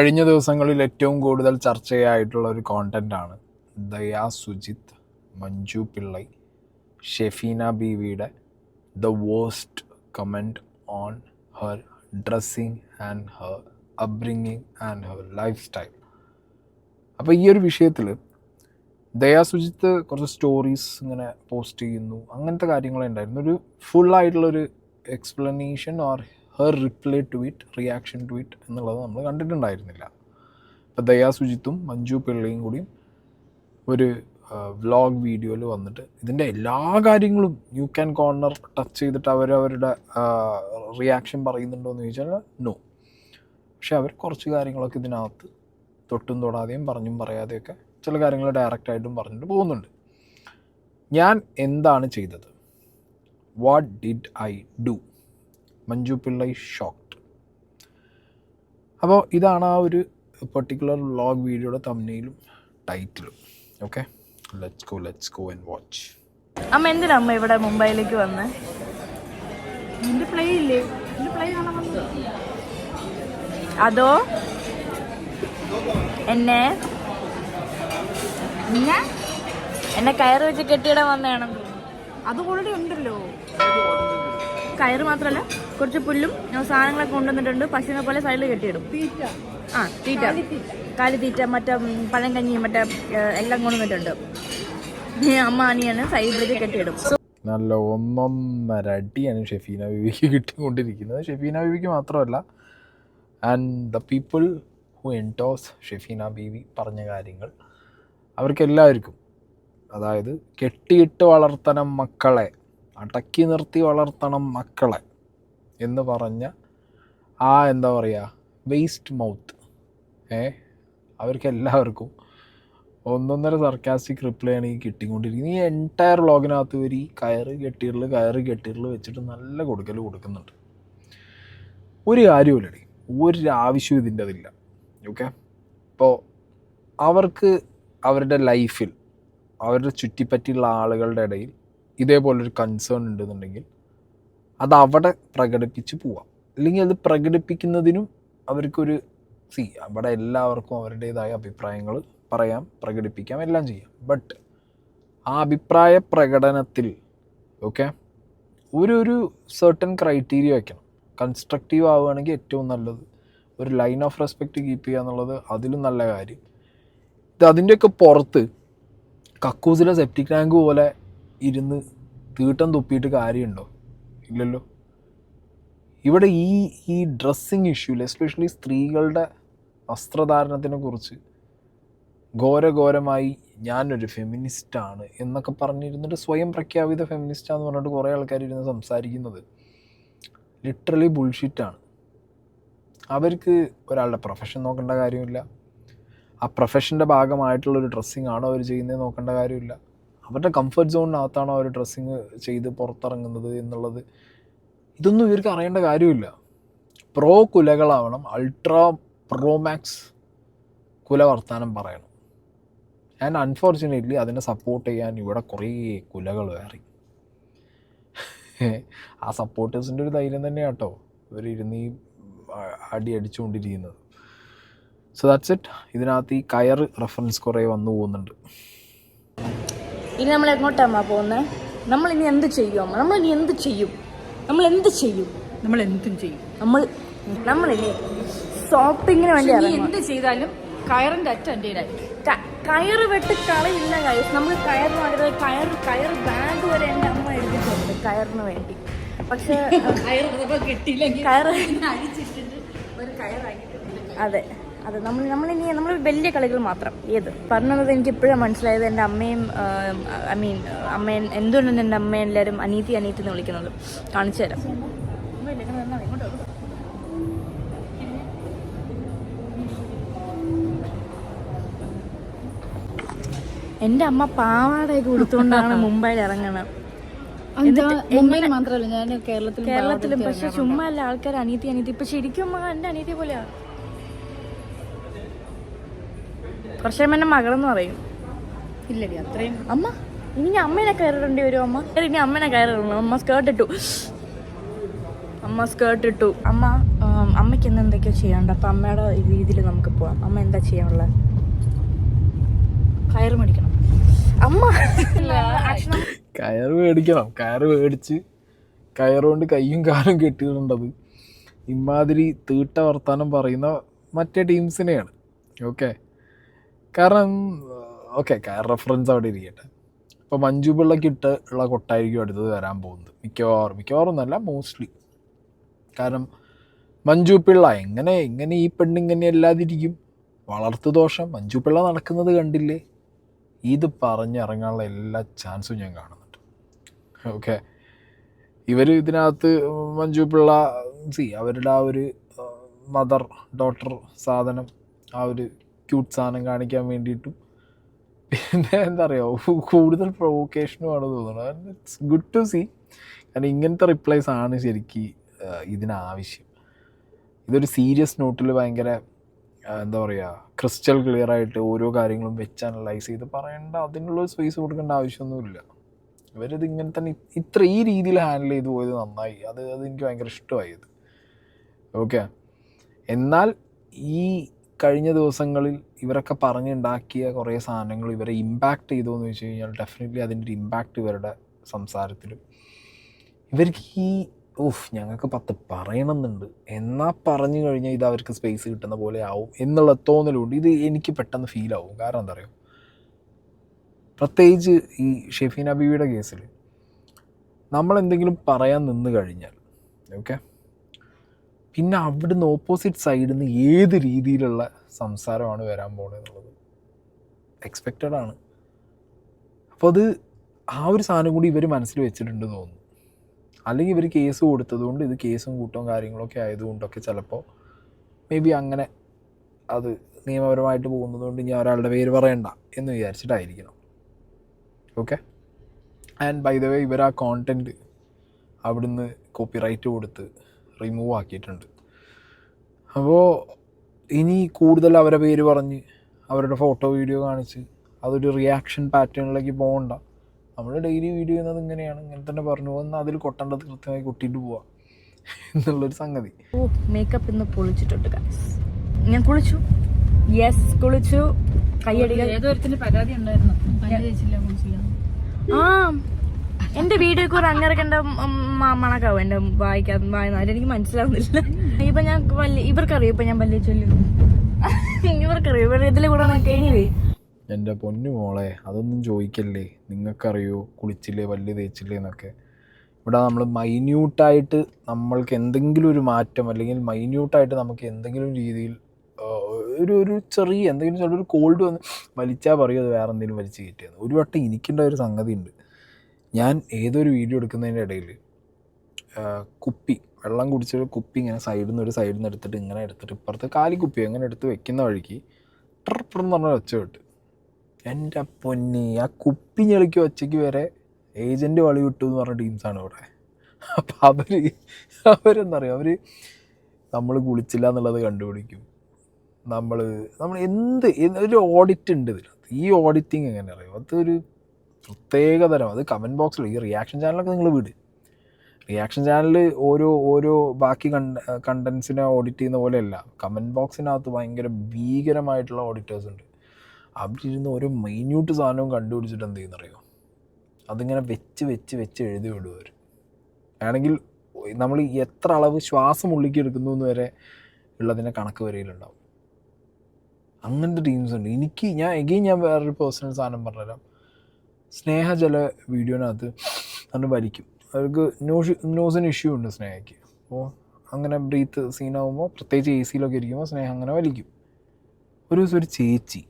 കഴിഞ്ഞ ദിവസങ്ങളിൽ ഏറ്റവും കൂടുതൽ ചർച്ചയായിട്ടുള്ള ഒരു കോണ്ടൻ്റാണ് ദയാ സുജിത്ത്, മഞ്ജു പിള്ളൈ, ഷെഫീന ബീവിയുടെ the worst comment on her dressing and her upbringing and her life style. അപ്പോൾ ഈ ഒരു വിഷയത്തിൽ ദയാ സുജിത്ത് കുറച്ച് സ്റ്റോറീസ് ഇങ്ങനെ പോസ്റ്റ് ചെയ്യുന്നു, അങ്ങനത്തെ കാര്യങ്ങളെ ഉണ്ടായിരുന്നു. ഒരു ഫുള്ളായിട്ടുള്ളൊരു explanation or her reply to it, reaction to it എന്നുള്ളത് നമ്മൾ കണ്ടിട്ടുണ്ടായിരുന്നില്ല. അപ്പോൾ ദയാ സുജിത്തും മഞ്ജു പിള്ളയും കൂടിയും ഒരു വ്ലോഗ് വീഡിയോയിൽ വന്നിട്ട് ഇതിൻ്റെ എല്ലാ കാര്യങ്ങളും യു ക്യാൻ കോർണർ ടച്ച് ചെയ്തിട്ട് അവരവരുടെ റിയാക്ഷൻ പറയുന്നുണ്ടോ എന്ന് ചോദിച്ചാൽ നോ. പക്ഷെ അവർ കുറച്ച് കാര്യങ്ങളൊക്കെ ഇതിനകത്ത് തൊട്ടും തൊടാതെയും പറഞ്ഞും പറയാതെയൊക്കെ ചില കാര്യങ്ങൾ ഡയറക്റ്റായിട്ടും പറഞ്ഞിട്ട് പോകുന്നുണ്ട്. ഞാൻ എന്താണ് ചെയ്തത്? What did I do? Manju Pillai shocked. അപ്പോൾ ഇതാണ് ആ ഒരു പെർട്ടിക്കുലർ വ്ലോഗ് വീഡിയോയുടെ തംബ്നെയിലും ടൈറ്റിലും. Okay, let's go and watch. അമ്മ എന്തിനാ അമ്മ ഇവിടെ മുംബൈയിലേക്ക് വന്ന്? നിന്റെ പ്ലേ ഇല്ലേ? നിന്റെ പ്ലേ കാണാൻ വന്നത്? അതോ എന്നെ കയറ് വെച്ച് കെട്ടിയിടാൻ വന്നതാണെന്ന് തോന്നുന്നു. അത് ഓൾറെഡി ഉണ്ടല്ലോ. കയറ് മാത്രമല്ല, കുറച്ച് പുല്ലും സാധനങ്ങളൊക്കെ കൊണ്ടുവന്നിട്ടുണ്ട്. പശുവിനെ പോലെ സൈഡിൽ കെട്ടിയിടും. തീറ്റ, കാലിത്തീറ്റ, മറ്റേ പഴം കഞ്ഞി, മറ്റേ എല്ലാം കൊണ്ടുവന്നിട്ടുണ്ട്. അമ്മ അനിയാണ് സൈഡിലേക്ക് കെട്ടിയിടും. നല്ല ഒന്നൊന്നര അടിയാണ് ഷെഫീന ബീവിക്ക് കിട്ടിക്കൊണ്ടിരിക്കുന്നത്. ഷെഫീന ബീവിക്ക് മാത്രമല്ല, and the people who endorse Shefeena Beevi പറഞ്ഞ കാര്യങ്ങൾ അവർക്കെല്ലാവർക്കും, അതായത് കെട്ടിയിട്ട് വളർത്തണം മക്കളെ, അടക്കി നിർത്തി വളർത്തണം മക്കളെ എന്ന് പറഞ്ഞ ആ എന്താ പറയുക വേസ്റ്റ് മൗത്ത് അവർക്കെല്ലാവർക്കും ഒന്നൊന്നര സർക്കാസ്റ്റിക് റിപ്ലൈ ആണ് ഈ കിട്ടിക്കൊണ്ടിരിക്കുന്നത്. ഈ എൻറ്റയർ വ്ളോഗിനകത്ത് വരെ ഈ കയറ് കെട്ടിയറിൽ വെച്ചിട്ട് നല്ല കൊടുക്കുന്നുണ്ട്. ഒരു കാര്യമില്ലടി, ഒരു ആവശ്യവും ഇതിൻ്റെ അതില്ല. ഓക്കെ, ഇപ്പോൾ അവർക്ക് അവരുടെ ലൈഫിൽ അവരുടെ ചുറ്റിപ്പറ്റിയുള്ള ആളുകളുടെ ഇടയിൽ ഇതേപോലൊരു കൺസേൺ ഉണ്ടെന്നുണ്ടെങ്കിൽ അത് അവിടെ പ്രകടിപ്പിച്ച് പോവാം. അല്ലെങ്കിൽ അത് പ്രകടിപ്പിക്കുന്നതിനും അവർക്കൊരു അവിടെ എല്ലാവർക്കും അവരുടേതായ അഭിപ്രായങ്ങൾ പറയാം, പ്രകടിപ്പിക്കാം, എല്ലാം ചെയ്യാം. ബട്ട് ആ അഭിപ്രായ പ്രകടനത്തിൽ ഓക്കെ ഒരു സർട്ടൻ ക്രൈറ്റീരിയ വയ്ക്കണം. കൺസ്ട്രക്റ്റീവ് ആവുകയാണെങ്കിൽ ഏറ്റവും നല്ലത്. ഒരു ലൈൻ ഓഫ് റെസ്പെക്റ്റ് കീപ്പ് ചെയ്യുക എന്നുള്ളത് അതിലും നല്ല കാര്യം. ഇത് അതിൻ്റെയൊക്കെ പുറത്ത് കക്കൂസിലെ സെപ്റ്റിക് ടാങ്ക് പോലെ ഇരുന്ന് തീട്ടം തുപ്പിയിട്ട് കാര്യമുണ്ടോ? ഇല്ലല്ലോ. ഇവിടെ ഈ ഡ്രസ്സിങ് ഇഷ്യൂല് എസ്പെഷ്യലി സ്ത്രീകളുടെ വസ്ത്രധാരണത്തിനെ കുറിച്ച് ഘോരമായി ഞാനൊരു ഫെമിനിസ്റ്റാണ് എന്നൊക്കെ പറഞ്ഞിരുന്നിട്ട് സ്വയം പ്രഖ്യാപിത ഫെമിനിസ്റ്റാന്ന് പറഞ്ഞിട്ട് കുറേ ആൾക്കാർ ഇരുന്ന് സംസാരിക്കുന്നത് ലിറ്ററലി ബുൾഷിറ്റാണ്. അവർക്ക് ഒരാളുടെ പ്രൊഫഷൻ നോക്കേണ്ട കാര്യമില്ല, ആ പ്രൊഫഷൻ്റെ ഭാഗമായിട്ടുള്ളൊരു ഡ്രസ്സിങ് ആണോ അവർ ചെയ്യുന്നത് നോക്കേണ്ട കാര്യമില്ല, അവരുടെ കംഫർട്ട് സോണിനകത്താണോ അവർ ഡ്രസ്സിങ് ചെയ്ത് പുറത്തിറങ്ങുന്നത് എന്നുള്ളത് ഇതൊന്നും ഇവർക്ക് അറിയേണ്ട കാര്യമില്ല. പ്രോ കുലകളാവണം, അൾട്രാ പ്രോ മാക്സ് കുല വർത്താനം പറയണം. ആൻഡ് അൺഫോർച്ചുനേറ്റ്ലി അതിനെ സപ്പോർട്ട് ചെയ്യാൻ ഇവിടെ കുറേ കുലകൾ വേറി. ആ സപ്പോർട്ടേഴ്സിൻ്റെ ഒരു ധൈര്യം തന്നെയാണ് കേട്ടോ ഇവരിരുന്ന് ഈ അടിച്ചുകൊണ്ടിരിക്കുന്നത്. So that's it. ഇതിനകത്ത് ഈ കയർ റെഫറൻസ് കുറേ വന്നു പോകുന്നുണ്ട്. ഇനി നമ്മൾ എങ്ങോട്ടാണ് പോകുന്നത്? നമ്മളിനി എന്ത് ചെയ്യും? നമ്മളിനി എന്ത് ചെയ്യും? നമ്മളിനി ഷോപ്പിങ്ങിന് വേണ്ടി എന്ത് ചെയ്താലും കയറിന്റെ അറ്റ എൻ്റെ കയറ് വെട്ട് കളയില്ല കയർ. നമുക്ക് കയറിന് വേണ്ടി കയർ ബാഗ് വരെ എൻ്റെ അമ്മ എടുത്തിട്ടുണ്ട് കയറിന് വേണ്ടി. പക്ഷെ അതെ നമ്മൾ വലിയ കളികൾ മാത്രം. ഏത് പറഞ്ഞത് എനിക്ക് ഇപ്പോഴാണ് മനസ്സിലായത്. എൻ്റെ അമ്മയും അമ്മയും എന്തുകൊണ്ടാണ് എൻ്റെ അമ്മ എല്ലാവരും അനീതി എന്ന് വിളിക്കുന്നത്? കാണിച്ചു തരാം. എൻ്റെ അമ്മ പാവാടയൊക്കെ കൊടുത്തുകൊണ്ടാണ് മുംബൈയിൽ ഇറങ്ങണം. മാത്രമല്ല ഞാൻ കേരളത്തിലും. പക്ഷെ ചുമ്മാ അല്ല ആൾക്കാർ അനീതി. ഇപ്പൊ ശരിക്കും അമ്മ എൻ്റെ അനീതി പോലെയാ. കുറച്ച് എന്നെ മകളെന്ന് പറയും. ഇല്ലടി അത്രയും. അമ്മ ഇനി അമ്മേനെ കയറിടേണ്ടി വരും. ഇനി അമ്മേനെ കയറിടണം. അമ്മ സ്കേർട്ട് ഇട്ടു. അമ്മ അമ്മയ്ക്ക് ഇന്ന് എന്തൊക്കെയോ ചെയ്യാനുണ്ട്. അപ്പം അമ്മയുടെ രീതിയിൽ നമുക്ക് പോവാം. അമ്മ എന്താ ചെയ്യാനുള്ളത്? കയറ് മേടിക്കണം. അമ്മ കയറ് മേടിക്കണം. കയറ് മേടിച്ച് കയറുകൊണ്ട് കയ്യും കാലും കെട്ടിയിട്ടുണ്ടത് ഇമാതിരി തീട്ട വർത്താനം പറയുന്ന മറ്റേ ടീംസിനെയാണ്. ഓക്കെ, കാരണം ഓക്കെ കയർ റെഫറൻസ് അവിടെ ഇരിക്കട്ടെ. ഇപ്പോൾ മഞ്ജു പിള്ളയ്ക്കിട്ട് ഉള്ള കൊട്ടായിരിക്കും അടുത്തത് വരാൻ പോകുന്നത്. മിക്കവാറും എന്നല്ല, മോസ്റ്റ്ലി. കാരണം മഞ്ജു പിള്ള എങ്ങനെ ഈ പെണ്ണിങ്ങനെ അല്ലാതിരിക്കും? വളർത്തു ദോഷം. മഞ്ജു പിള്ള നടക്കുന്നത് കണ്ടില്ലേ? ഇത് പറഞ്ഞിറങ്ങാനുള്ള എല്ലാ ചാൻസും ഞാൻ കാണുന്നുണ്ട്. ഓക്കെ, ഇവർ ഇതിനകത്ത് മഞ്ജു പിള്ള അവരുടെ ആ ഒരു മദർ ഡോട്ടർ സാധനം, ആ ഒരു ക്യൂട്ട് സാധനം കാണിക്കാൻ വേണ്ടിയിട്ടും പിന്നെ എന്താ പറയുക കൂടുതൽ പ്രൊവോക്കേഷനുമാണ് തോന്നുന്നത്. It's good to see. കാരണം ഇങ്ങനത്തെ റിപ്ലൈസ് ആണ് ശരിക്കും ഇതിനാവശ്യം. ഇതൊരു സീരിയസ് നോട്ടിൽ ഭയങ്കര എന്താ പറയുക ക്രിസ്റ്റൽ ക്ലിയർ ആയിട്ട് ഓരോ കാര്യങ്ങളും വെച്ച് അനലൈസ് ചെയ്ത് പറയേണ്ട, അതിനുള്ള സ്പേസ് കൊടുക്കേണ്ട ആവശ്യമൊന്നുമില്ല. ഇവരിത് ഇങ്ങനെ തന്നെ ഈ രീതിയിൽ ഹാൻഡിൽ ചെയ്ത് പോയത് നന്നായി. അത് എനിക്ക് ഭയങ്കര ഇഷ്ടമായത്. ഓക്കെ, എന്നാൽ ഈ കഴിഞ്ഞ ദിവസങ്ങളിൽ ഇവരൊക്കെ പറഞ്ഞുണ്ടാക്കിയ കുറേ സാധനങ്ങൾ ഇവരെ ഇമ്പാക്റ്റ് ചെയ്തോ എന്ന് വെച്ച് കഴിഞ്ഞാൽ ഡെഫിനറ്റ്ലി അതിൻ്റെ ഒരു ഇമ്പാക്റ്റ് ഇവരുടെ സംസാരത്തിലും. ഇവർക്ക് ഞങ്ങൾക്ക് 10 പറയണമെന്നുണ്ട്, എന്നാൽ പറഞ്ഞു കഴിഞ്ഞാൽ ഇത് അവർക്ക് സ്പേസ് കിട്ടുന്ന പോലെ ആവും എന്നുള്ള തോന്നലുണ്ട്. ഇത് എനിക്ക് പെട്ടെന്ന് ഫീലാവും. കാരണം എന്താ പറയുക, പ്രത്യേകിച്ച് ഈ ഷെഫീന ബീവിയുടെ കേസിൽ നമ്മളെന്തെങ്കിലും പറയാൻ നിന്ന് കഴിഞ്ഞാൽ ഓക്കെ, പിന്നെ അവിടുന്ന് ഓപ്പോസിറ്റ് സൈഡിൽ നിന്ന് ഏത് രീതിയിലുള്ള സംസാരമാണ് വരാൻ പോകുന്നതെന്നുള്ളത് എക്സ്പെക്റ്റഡ് ആണ്. അപ്പോൾ അത് ആ ഒരു സാധനം കൂടി ഇവർ മനസ്സിൽ വെച്ചിട്ടുണ്ടെന്ന് തോന്നുന്നു. അല്ലെങ്കിൽ ഇവർ കേസ് കൊടുത്തതുകൊണ്ട് ഇത് കേസും കൂട്ടവും കാര്യങ്ങളൊക്കെ ആയതുകൊണ്ടൊക്കെ ചിലപ്പോൾ മേ ബി അങ്ങനെ അത് നിയമപരമായിട്ട് പോകുന്നതുകൊണ്ട് ഇനി ഒരാളുടെ പേര് പറയണ്ട എന്ന് വിചാരിച്ചിട്ടായിരിക്കണം. Okay, and by the way ഇവർ ആ കോണ്ടൻറ്റ് അവിടുന്ന് കോപ്പിറൈറ്റ് കൊടുത്ത് റിമൂവ് ആക്കിയിട്ടുണ്ട്. അപ്പോൾ ഇനി കൂടുതൽ അവരെ പേര് പറഞ്ഞ് അവരുടെ ഫോട്ടോ വീഡിയോ കാണിച്ച് അതൊരു റിയാക്ഷൻ പാറ്റേണിലേക്ക് പോകണ്ട. നമ്മൾ ഡെയിലി വീഡിയോ ചെയ്യുന്നത് ഇങ്ങനെയാണ്, ഇങ്ങനെ തന്നെ പറഞ്ഞു പോകുന്ന അതിൽ കൊട്ടേണ്ടത് കൃത്യമായി കൊട്ടിയിട്ട് പോവാം എന്നുള്ളൊരു സംഗതി. മേക്കപ്പ് ഇന്ന് പൊളിച്ചിട്ടുണ്ട് ഗൈസ്. ഞാൻ കുളിച്ചു, യെസ് കുളിച്ചു. കയ്യടികൾ ഏതൊരുത്തിന് പരാതി ഉണ്ടായിരുന്നു, ആ എന്റെ വീഡിയോ കൂടെ അങ്ങനെയൊക്കെ മണക്കാവും എന്റെ വായിക്കാതെ. എനിക്ക് മനസ്സിലാവുന്നില്ല. ഇപ്പൊ ഞാൻ ഇവർക്കറിയാം, ഇപ്പൊ ഞാൻ പല്ല് ചൊല്ലുന്നു. ഇവർക്കറിയോ ഇവർ ഇതിലെ കൂടെ കഴിഞ്ഞു. എൻ്റെ പൊന്നു മോളെ, അതൊന്നും ചോദിക്കല്ലേ. നിങ്ങൾക്കറിയോ കുളിച്ചില്ലേ പല്ല് തേച്ചില്ലേ എന്നൊക്കെ. ഇവിടെ നമ്മൾ മൈന്യൂട്ടായിട്ട് നമ്മൾക്ക് എന്തെങ്കിലും ഒരു മാറ്റം അല്ലെങ്കിൽ മൈന്യൂട്ടായിട്ട് നമുക്ക് എന്തെങ്കിലും രീതിയിൽ ഒരു ചെറിയ എന്തെങ്കിലും ചിലൊരു കോൾഡ് വന്ന് വലിച്ചാൽ പറയും അത് വേറെ എന്തെങ്കിലും വലിച്ച് കയറ്റിയത്. ഒരു വട്ടം എനിക്കുണ്ട ഒരു സംഗതി ഉണ്ട്. ഞാൻ ഏതൊരു വീഡിയോ എടുക്കുന്നതിൻ്റെ ഇടയിൽ കുപ്പി വെള്ളം കുടിച്ചൊരു കുപ്പി ഇങ്ങനെ സൈഡിൽ നിന്ന് എടുത്തിട്ട് ഇങ്ങനെ എടുത്തിട്ട് ഇപ്പുറത്ത് കാലിക്കുപ്പി അങ്ങനെ എടുത്ത് വെക്കുന്ന വഴിക്ക് ട്രിപ്പെന്ന് പറഞ്ഞാൽ ഒച്ച വിട്ട്. എൻ്റെ പൊന്നി, ആ കുപ്പി ഞെളിക്ക് ഒച്ചയ്ക്ക് വരെ ഏജൻറ്റ് വളി വിട്ടു എന്ന് പറഞ്ഞ ടീംസാണ് ഇവിടെ. അപ്പം അവരെന്താ പറയുക, അവർ നമ്മൾ കുളിച്ചില്ല എന്നുള്ളത് കണ്ടുപിടിക്കും. നമ്മൾ ഒരു ഓഡിറ്റ് ഉണ്ട് ഇതിനകത്ത്. ഈ ഓഡിറ്റിങ് എങ്ങനെ അറിയാം, അതൊരു പ്രത്യേകതരം. അത് കമൻറ്റ് ബോക്സിൽ ഈ റിയാക്ഷൻ ചാനലൊക്കെ നിങ്ങൾ വിട്. റിയാക്ഷൻ ചാനൽ ഓരോ ബാക്കി കണ്ടൻസിനെ ഓഡിറ്റ് ചെയ്യുന്ന പോലെയല്ല. കമൻറ്റ് ബോക്സിനകത്ത് ഭയങ്കര ഭീകരമായിട്ടുള്ള ഓഡിറ്റേഴ്സ് ഉണ്ട്. അവിടെ ഓരോ മൈന്യൂട്ട് സാധനവും കണ്ടുപിടിച്ചിട്ട് എന്ത് ചെയ്യുന്നറിയോ, അതിങ്ങനെ വെച്ച് എഴുതി വിടും അവർ. ആണെങ്കിൽ നമ്മൾ എത്ര അളവ് ശ്വാസം ഉള്ളിക്ക് എടുക്കുന്നു എന്ന് വരെ ഉള്ളതിൻ്റെ കണക്ക് വരയിലുണ്ടാവും. അങ്ങനത്തെ ടീംസ് ഉണ്ട്. ഞാൻ വേറൊരു പേഴ്സണൽ സാധനം പറഞ്ഞുതരാം. സ്നേഹ ചില വീഡിയോനകത്ത് അത് വലിക്കും. അവർക്ക് നോസിന് ഇഷ്യൂ ഉണ്ട് സ്നേഹയ്ക്ക്. അപ്പോൾ അങ്ങനെ ബ്രീത്ത് സീനാകുമ്പോൾ പ്രത്യേകിച്ച് എ സിയിലൊക്കെ ഇരിക്കുമ്പോൾ സ്നേഹം അങ്ങനെ വലിക്കും. ഒരു ദിവസം ഒരു ചേച്ചി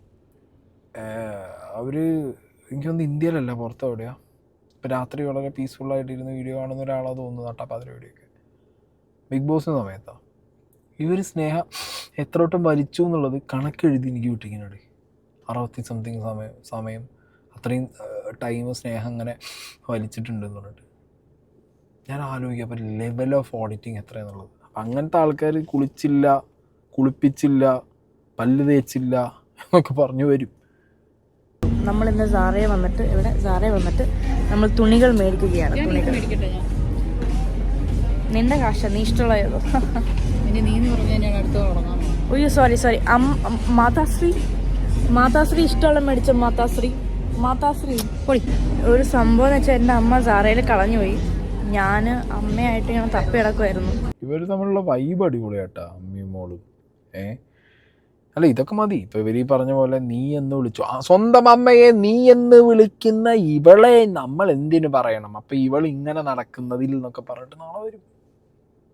അവർ എനിക്ക് തോന്നുന്നു ഇന്ത്യയിലല്ല പുറത്ത് എവിടെയാണ്, ഇപ്പോൾ രാത്രി വളരെ പീസ്ഫുള്ളായിട്ടിരുന്ന് വീഡിയോ കാണുന്ന ഒരാളാണ് തോന്നുന്നു. നട്ടാപ്പാതിര വീഡിയോയൊക്കെ ബിഗ് ബോസ് സമയത്താണ്. ഇവർ സ്നേഹം എത്ര വട്ടം വലിച്ചു എന്നുള്ളത് കണക്കെഴുതി എനിക്ക് വിട്ടിരിക്കുന്നുണ്ട്. 60 സമയം അത്രയും ടൈം സ്നേഹം അങ്ങനെ വലിച്ചിട്ടുണ്ടെന്ന് പറഞ്ഞിട്ട് ഞാൻ ആലോചിക്കുക അപ്പോൾ ലെവൽ ഓഫ് ഓഡിറ്റിങ് എത്രയാണെന്നുള്ളത്. അപ്പം അങ്ങനത്തെ ആൾക്കാർ കുളിച്ചില്ല, കുളിപ്പിച്ചില്ല, പല്ല് തേച്ചില്ല എന്നൊക്കെ പറഞ്ഞു വരും. നമ്മളിന്ന് സാറയെ വന്നിട്ട് നമ്മൾ തുണികൾ മേടിക്കുകയാണ്. തുണികൾ നിന്റെ കാശ, നീ ഇഷ്ടമുള്ള ഇനി നീ പറഞ്ഞു തന്നെയാണ് അടുത്ത് തുടങ്ങാൻ. അയ്യോ സോറി മാതാശ്രീ ഇഷ്ടമുള്ള മേടിച്ച മാതാശ്രീ പൊളി. ഒരു സംഭവം എന്ന് വെച്ചാൽ എൻ്റെ അമ്മ സാറയിൽ കളഞ്ഞുപോയി. ഞാൻ അമ്മയായിട്ട് ഇങ്ങനെ തപ്പി കിടക്കുമായിരുന്നു. ഇവർ തമ്മിലുള്ള വൈബ് അടിപൊളിയാട്ടാ, അമ്മയും മോളും. അല്ല ഇതൊക്കെ മതി. ഇപ്പൊ ഇവർ ഈ പറഞ്ഞ പോലെ നീ എന്ന് വിളിച്ചു, സ്വന്തം അമ്മയെ നീ എന്ന് വിളിക്കുന്ന ഇവളെ നമ്മൾ എന്തിനു പറയണം? അപ്പൊ ഇവൾ ഇങ്ങനെ നടക്കുന്നതിൽ എന്നൊക്കെ പറഞ്ഞിട്ട് നാളെ വരും,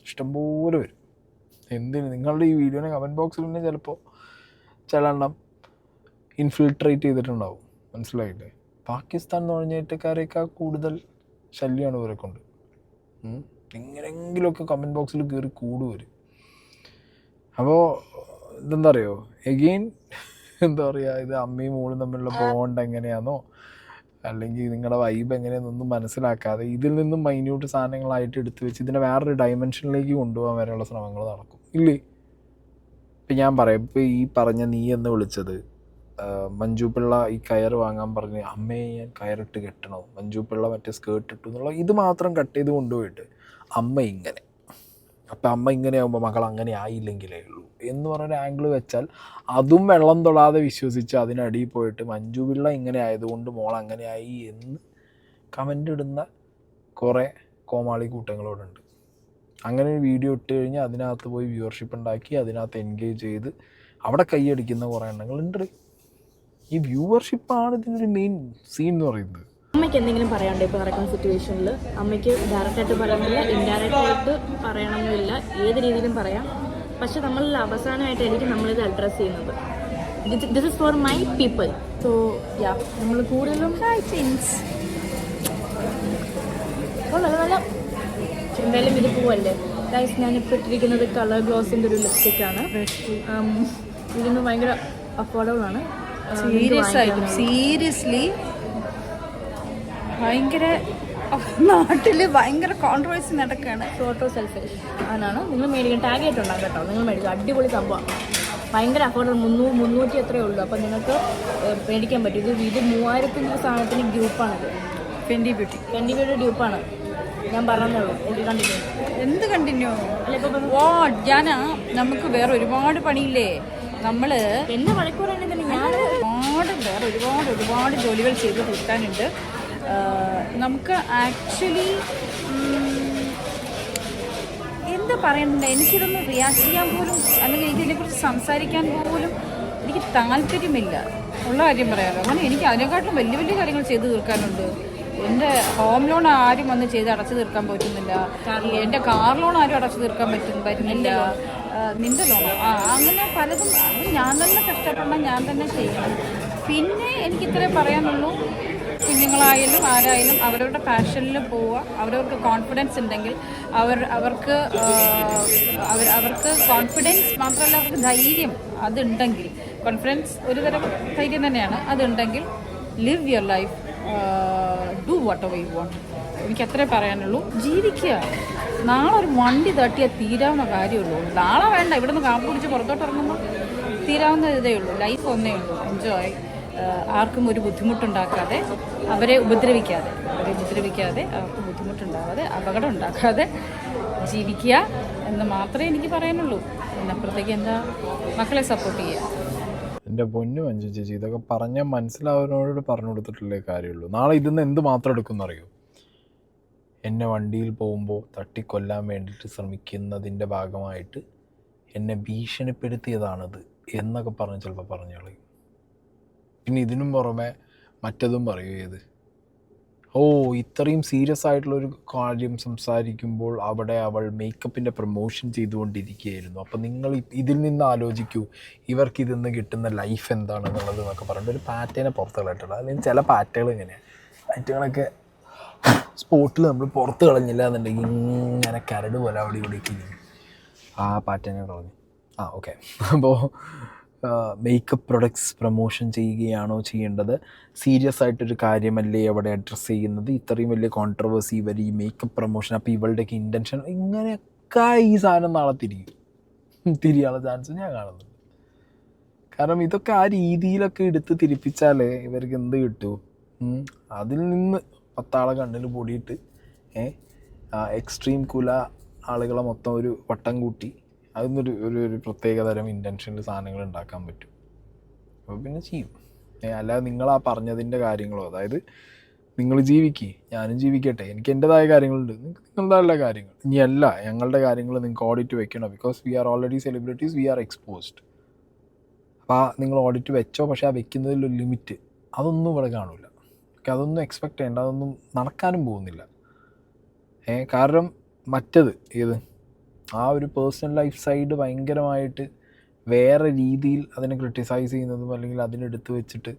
ഇഷ്ടംപോലെ വരും. എന്തിന്? നിങ്ങളുടെ ഈ വീഡിയോനെ കമൻറ്റ് ബോക്സിൽ തന്നെ ചിലപ്പോൾ ചിലെണ്ണം ഇൻഫിൽട്രേറ്റ് ചെയ്തിട്ടുണ്ടാവും. മനസ്സിലായില്ലേ? പാകിസ്ഥാൻ നുഴഞ്ഞേറ്റക്കാരേക്കാൾ കൂടുതൽ ശല്യമാണ് ഇവരെ കൊണ്ട്. എങ്ങനെയെങ്കിലുമൊക്കെ കമൻറ്റ് ബോക്സിൽ കയറി കൂടുവരും. അപ്പോൾ ഇതെന്താ അറിയോ, എഗെയിൻ എന്താ പറയുക, ഇത് അമ്മയും മോളും തമ്മിലുള്ള ബോണ്ട് എങ്ങനെയാണെന്നോ അല്ലെങ്കിൽ നിങ്ങളുടെ വൈബ് എങ്ങനെയാണെന്നൊന്നും മനസ്സിലാക്കാതെ ഇതിൽ നിന്നും മൈന്യൂട്ട് സാധനങ്ങളായിട്ട് എടുത്തു വെച്ച് ഇതിനെ വേറൊരു ഡയമെൻഷനിലേക്ക് കൊണ്ടുപോകാൻ വരെയുള്ള ശ്രമങ്ങൾ നടക്കും, ഇല്ലേ? ഇപ്പം ഞാൻ പറയാം, ഇപ്പം ഈ പറഞ്ഞ നീ എന്ന് വിളിച്ചത് മഞ്ജു പിള്ള ഈ കയറ് വാങ്ങാൻ പറഞ്ഞ് അമ്മയെ ഞാൻ കയറിട്ട് കെട്ടണോ, മഞ്ജു പിള്ള മറ്റേ സ്കേർട്ട് ഇട്ടു എന്നുള്ള ഇത് മാത്രം കട്ട് ചെയ്ത് കൊണ്ടുപോയിട്ട് അമ്മ ഇങ്ങനെ, അപ്പം അമ്മ ഇങ്ങനെ ആകുമ്പോൾ മകൾ അങ്ങനെ ആയില്ലെങ്കിലേ ഉള്ളൂ എന്ന് പറഞ്ഞൊരു ആംഗിൾ വെച്ചാൽ അതും വെള്ളം തൊടാതെ വിശ്വസിച്ച് അതിനടിയിൽ പോയിട്ട് മഞ്ജു പിള്ള ഇങ്ങനെ ആയതുകൊണ്ട് മോൾ അങ്ങനെയായി എന്ന് കമൻ്റ് ഇടുന്ന കുറേ കോമാളി കൂട്ടങ്ങളോടുണ്ട്. അങ്ങനെ ഒരു വീഡിയോ ഇട്ട് കഴിഞ്ഞാൽ അതിനകത്ത് പോയി വ്യൂവർഷിപ്പ് ഉണ്ടാക്കി അതിനകത്ത് എൻഗേജ് ചെയ്ത് അവിടെ കൈയടിക്കുന്ന കുറേ എണ്ണങ്ങളുണ്ട്. ഈ വ്യൂവർഷിപ്പാണ് ഇതിനൊരു മെയിൻ സീൻ എന്ന് പറയുന്നത്. അമ്മയ്ക്ക് എന്തെങ്കിലും പറയാനുണ്ടോ ഇപ്പോൾ നടക്കുന്ന സിറ്റുവേഷനിൽ? അമ്മയ്ക്ക് ഡയറക്റ്റായിട്ട് പറയണമെന്നില്ല, ഇൻഡയറക്റ്റായിട്ട് പറയണമെന്നില്ല, ഏത് രീതിയിലും പറയാം. പക്ഷെ നമ്മൾ അവസാനമായിട്ടായിരിക്കും നമ്മളിത് അഡ്രസ്സ് ചെയ്യുന്നത്. This is for my people. So yeah, നമ്മൾ കൂടുതലും നല്ല എന്തായാലും ഇത് പോവല്ലേ ഗൈസ്. ഞാനിപ്പോൾ ഇട്ടിരിക്കുന്നത് കളർ ഗ്ലോസിൻ്റെ ഒരു ലിപ്സ്റ്റിക്കാണ്. ഇതിന് ഭയങ്കര അഫോർഡബിൾ ആണ്. സീരിയസ്ലി ഭയങ്കര നാട്ടിൽ ഭയങ്കര കോൺട്രവേഴ്സി നടക്കുകയാണ്. ഫോട്ടോ സെൽഫിഷ് അതിനാണ് നിങ്ങൾ മേടിക്കാൻ ടാഗ് ആയിട്ടുണ്ടാകും കേട്ടോ. നിങ്ങൾ മേടിക്കും, അടിപൊളി സംഭവമാണ്. ഭയങ്കര അഫോർഡബിൾ, 300 എത്രയേ ഉള്ളൂ. അപ്പം നിങ്ങൾക്ക് മേടിക്കാൻ പറ്റും. ഇത് 3000 സാധനത്തിന് ഗ്രൂപ്പാണിത്. ഫെൻഡി ബ്യൂട്ടി ഗ്രൂപ്പാണ്. ഞാൻ പറഞ്ഞേ ഉള്ളൂ. എന്ത് കണ്ടിന്യൂ ജാന, നമുക്ക് വേറെ ഒരുപാട് പണിയില്ലേ. നമ്മൾ എന്നെ വഴക്കൂറാണെങ്കിൽ ഞാൻ ഒരുപാട് ജോലികൾ ചെയ്ത് തീർക്കാനുണ്ട്. നമുക്ക് ആക്ച്വലി എന്താ പറയണ്ടേ, എനിക്കിതൊന്നും റിയാക്ട് ചെയ്യാൻ പോലും അല്ലെങ്കിൽ ഇതിനെക്കുറിച്ച് സംസാരിക്കാൻ പോലും എനിക്ക് താല്പര്യമില്ല. ഉള്ള കാര്യം പറയാമല്ലോ. അങ്ങനെ എനിക്ക് അതിനെക്കാട്ടിലും വലിയ വലിയ കാര്യങ്ങൾ ചെയ്ത് തീർക്കാനുണ്ട്. എൻ്റെ ഹോം ലോൺ ആരും വന്ന് ചെയ്ത് അടച്ചു തീർക്കാൻ പറ്റുന്നില്ല. എൻ്റെ കാർ ലോൺ ആരും അടച്ചു തീർക്കാൻ പറ്റുന്നില്ല. നിൻ്റെ ലോൺ അങ്ങനെ പലതും ഞാൻ തന്നെ കഷ്ടപ്പെടണം, ഞാൻ തന്നെ ചെയ്യണം. പിന്നെ എനിക്കിത്രേ പറയാനുള്ളൂ, കുഞ്ഞുങ്ങളായാലും ആരായാലും അവരവരുടെ പാഷനിൽ പോവുക. അവരവർക്ക് കോൺഫിഡൻസ് ഉണ്ടെങ്കിൽ അവർക്ക് കോൺഫിഡൻസ് മാത്രമല്ല, അവർക്ക് ധൈര്യം അതുണ്ടെങ്കിൽ, കോൺഫിഡൻസ് ഒരു തരം ധൈര്യം തന്നെയാണ്, അതുണ്ടെങ്കിൽ live your life, do whatever you want. എനിക്ക് അത്രേ പറയാനുള്ളൂ. ജീവിക്കുക. നാളെ ഒരു വണ്ടി തട്ടിയാൽ തീരാവുന്ന കാര്യമുള്ളൂ. നാളെ വേണ്ട, ഇവിടെ നിന്ന് കാപ്പ് പിടിച്ച് പുറത്തോട്ട് ഇറങ്ങുമ്പോൾ തീരാവുന്ന ഇതേ ഉള്ളൂ. ലൈഫ് ഒന്നേ ഉള്ളൂ. എൻജോയ്. ആർക്കും ഒരു ബുദ്ധിമുട്ടുണ്ടാക്കാതെ, അവരെ ഉപദ്രവിക്കാതെ, അവർക്ക് ബുദ്ധിമുട്ടുണ്ടാകാതെ, അപകടം ഉണ്ടാക്കാതെ ജീവിക്കുക എന്ന് മാത്രമേ എനിക്ക് പറയാനുള്ളൂ. അതിനപ്പുറത്തേക്ക് എന്താ, മക്കളെ സപ്പോർട്ട് ചെയ്യുക. എൻ്റെ പൊന്നു മഞ്ജു ചേച്ചി, ഇതൊക്കെ പറഞ്ഞാൽ മനസ്സിലാവുന്നവരോട് പറഞ്ഞു കൊടുത്തിട്ടുള്ളേ കാര്യമുള്ളൂ. നാളെ ഇതിന്ന് എന്ത് മാത്രം എടുക്കുമെന്നറിയോ? എന്നെ വണ്ടിയിൽ പോകുമ്പോൾ തട്ടിക്കൊല്ലാൻ വേണ്ടിയിട്ട് ശ്രമിക്കുന്നതിൻ്റെ ഭാഗമായിട്ട് എന്നെ ഭീഷണിപ്പെടുത്തിയതാണിത് എന്നൊക്കെ പറഞ്ഞ് ചിലപ്പോൾ പറഞ്ഞു കളയും. പിന്നെ ഇതിനും പുറമെ മറ്റതും പറയൂ. ഏത് ഇത്രയും സീരിയസ് ആയിട്ടുള്ളൊരു കാര്യം സംസാരിക്കുമ്പോൾ അവിടെ അവൾ മേക്കപ്പിൻ്റെ പ്രൊമോഷൻ ചെയ്തുകൊണ്ടിരിക്കുകയായിരുന്നു. അപ്പം നിങ്ങൾ ഇതിൽ നിന്ന് ആലോചിക്കൂ, ഇവർക്ക് ഇതിൽ നിന്ന് കിട്ടുന്ന ലൈഫ് എന്താണെന്നുള്ളത് എന്നൊക്കെ പറഞ്ഞിട്ട് ഒരു പാറ്റേനെ പുറത്ത് കളഞ്ഞിട്ടുണ്ട്. അല്ലെങ്കിൽ ചില പാറ്റകൾ ഇങ്ങനെയാണ്. പാറ്റകളൊക്കെ സ്പോട്ടിൽ നമ്മൾ പുറത്ത് കളഞ്ഞില്ല എന്നുണ്ടെങ്കിൽ ഇങ്ങനെ കരട് പോലെ അവിടെ ഇവിടേക്ക് ആ പാറ്റേനെ കളഞ്ഞു. ഓക്കെ. അപ്പോൾ മേക്കപ്പ് പ്രൊഡക്ട്സ് പ്രൊമോഷൻ ചെയ്യുകയാണോ ചെയ്യേണ്ടത്? സീരിയസ് ആയിട്ടൊരു കാര്യമല്ലേ അവിടെ അഡ്രസ്സ് ചെയ്യുന്നത്? ഇത്രയും വലിയ കോൺട്രവേഴ്സി ഇവർ ഈ മേക്കപ്പ് പ്രൊമോഷൻ, അപ്പോൾ ഇവളുടെയൊക്കെ ഇൻറ്റൻഷൻ ഇങ്ങനെയൊക്കെ ഈ സാധനം നാളെ തിരിയാനുള്ള ചാൻസ് ഞാൻ കാണുന്നുണ്ട്. കാരണം ഇതൊക്കെ ആ രീതിയിലൊക്കെ എടുത്ത് തിരിപ്പിച്ചാലേ ഇവർക്ക് എന്ത് കിട്ടൂ? അതിൽ നിന്ന് 10 ആളെ കണ്ണിൽ പൊടിയിട്ട് എക്സ്ട്രീം കുല ആളുകളെ മൊത്തം ഒരു വട്ടം കൂട്ടി അതിന്നൊരു ഒരു ഒരു പ്രത്യേകതരം ഇൻറ്റൻഷനിൽ സാധനങ്ങൾ ഉണ്ടാക്കാൻ പറ്റും. അപ്പോൾ പിന്നെ ചെയ്യും. അല്ലാതെ നിങ്ങളാ പറഞ്ഞതിൻ്റെ കാര്യങ്ങളോ, അതായത് നിങ്ങൾ ജീവിക്കുക, ഞാനും ജീവിക്കട്ടെ, എനിക്ക് എൻ്റെതായ കാര്യങ്ങളുണ്ട്, നിങ്ങൾക്ക് നിങ്ങളുടേതായ കാര്യങ്ങൾ, ഇനി അല്ല ഞങ്ങളുടെ കാര്യങ്ങൾ നിങ്ങൾക്ക് ഓഡിറ്റ് വെക്കണം. Because we are already celebrities, we are exposed. അപ്പോൾ നിങ്ങൾ ഓഡിറ്റ് വെച്ചോ, പക്ഷേ ആ വെക്കുന്നതിലൊരു ലിമിറ്റ് അതൊന്നും ഇവിടെ കാണില്ല. അതൊന്നും എക്സ്പെക്റ്റ് ചെയ്യേണ്ട, അതൊന്നും നടക്കാനും പോകുന്നില്ല. കാരണം മറ്റത് ഏത് ആ ഒരു പേഴ്സണൽ ലൈഫ് സൈഡ് ഭയങ്കരമായിട്ട് വേറെ രീതിയിൽ അതിനെ ക്രിട്ടിസൈസ് ചെയ്യുന്നതും അല്ലെങ്കിൽ അതിനെടുത്ത് വെച്ചിട്ട്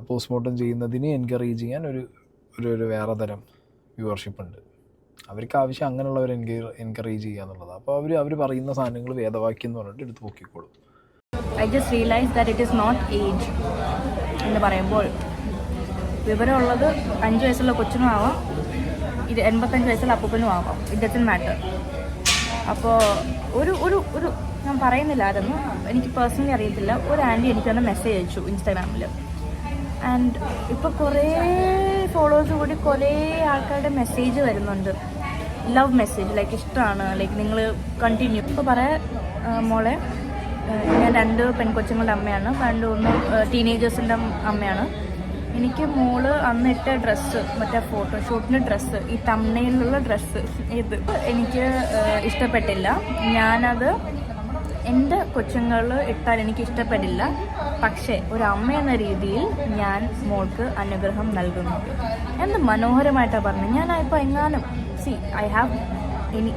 പോസ്റ്റ്മോർട്ടം ചെയ്യുന്നതിന് എൻകറേജ് ചെയ്യാൻ ഒരു വേറെ തരം വ്യൂവർഷിപ്പ് ഉണ്ട്. അവർക്ക് ആവശ്യം അങ്ങനെയുള്ളവർ എൻകറേജ് ചെയ്യുക എന്നുള്ളത്. അപ്പോൾ അവർ പറയുന്ന സാധനങ്ങൾ വേദവാക്യം എന്ന് പറഞ്ഞിട്ട് എടുത്ത് നോക്കിക്കോളും. I just realise that it is not age എന്ന് പറയുമ്പോൾ വിവരമുള്ളത് 5 വയസ്സുള്ള കൊച്ചിനും ആവാം, 85 വയസ്സുള്ള അപ്പൂപ്പനും ആവാം. It doesn't matter. അപ്പോൾ ഒരു ഞാൻ പറയുന്നില്ല ആരെന്ന്, എനിക്ക് പേഴ്സണലി അറിയത്തില്ല, ഒരു ആൻറ്റി എനിക്കൊന്ന് മെസ്സേജ് അയച്ചു ഇൻസ്റ്റാഗ്രാമിൽ. ആൻഡ് ഇപ്പോൾ കുറേ ഫോളോവേഴ്സ് കൂടി കുറേ ആൾക്കാരുടെ മെസ്സേജ് വരുന്നുണ്ട്, ലവ് മെസ്സേജ്, ലൈക്ക് ഇഷ്ടമാണ്, ലൈക്ക് നിങ്ങൾ കണ്ടിന്യൂ. ഇപ്പോൾ മോളെ ഞാൻ 2 പെൺകൊച്ചുങ്ങളുടെ അമ്മയാണ്, 2 ടീനേജേഴ്സിൻ്റെ അമ്മയാണ്. എനിക്ക് മോള് അന്നിട്ട ഡ്രസ്സ്, മറ്റേ ഫോട്ടോഷൂട്ടിൻ്റെ ഡ്രസ്സ്, ഈ തമ്മനയിലുള്ള ഡ്രസ്സ് ഇത് എനിക്ക് ഇഷ്ടപ്പെട്ടില്ല. ഞാനത് എൻ്റെ കൊച്ചുങ്ങൾ ഇട്ടാൽ എനിക്ക് ഇഷ്ടപ്പെടില്ല, പക്ഷേ ഒരു അമ്മ എന്ന രീതിയിൽ ഞാൻ മോൾക്ക് അനുഗ്രഹം നൽകുന്നു എന്ന് മനോഹരമായിട്ടാണ് പറഞ്ഞത്. ഞാനിപ്പോൾ എങ്ങാനും I have any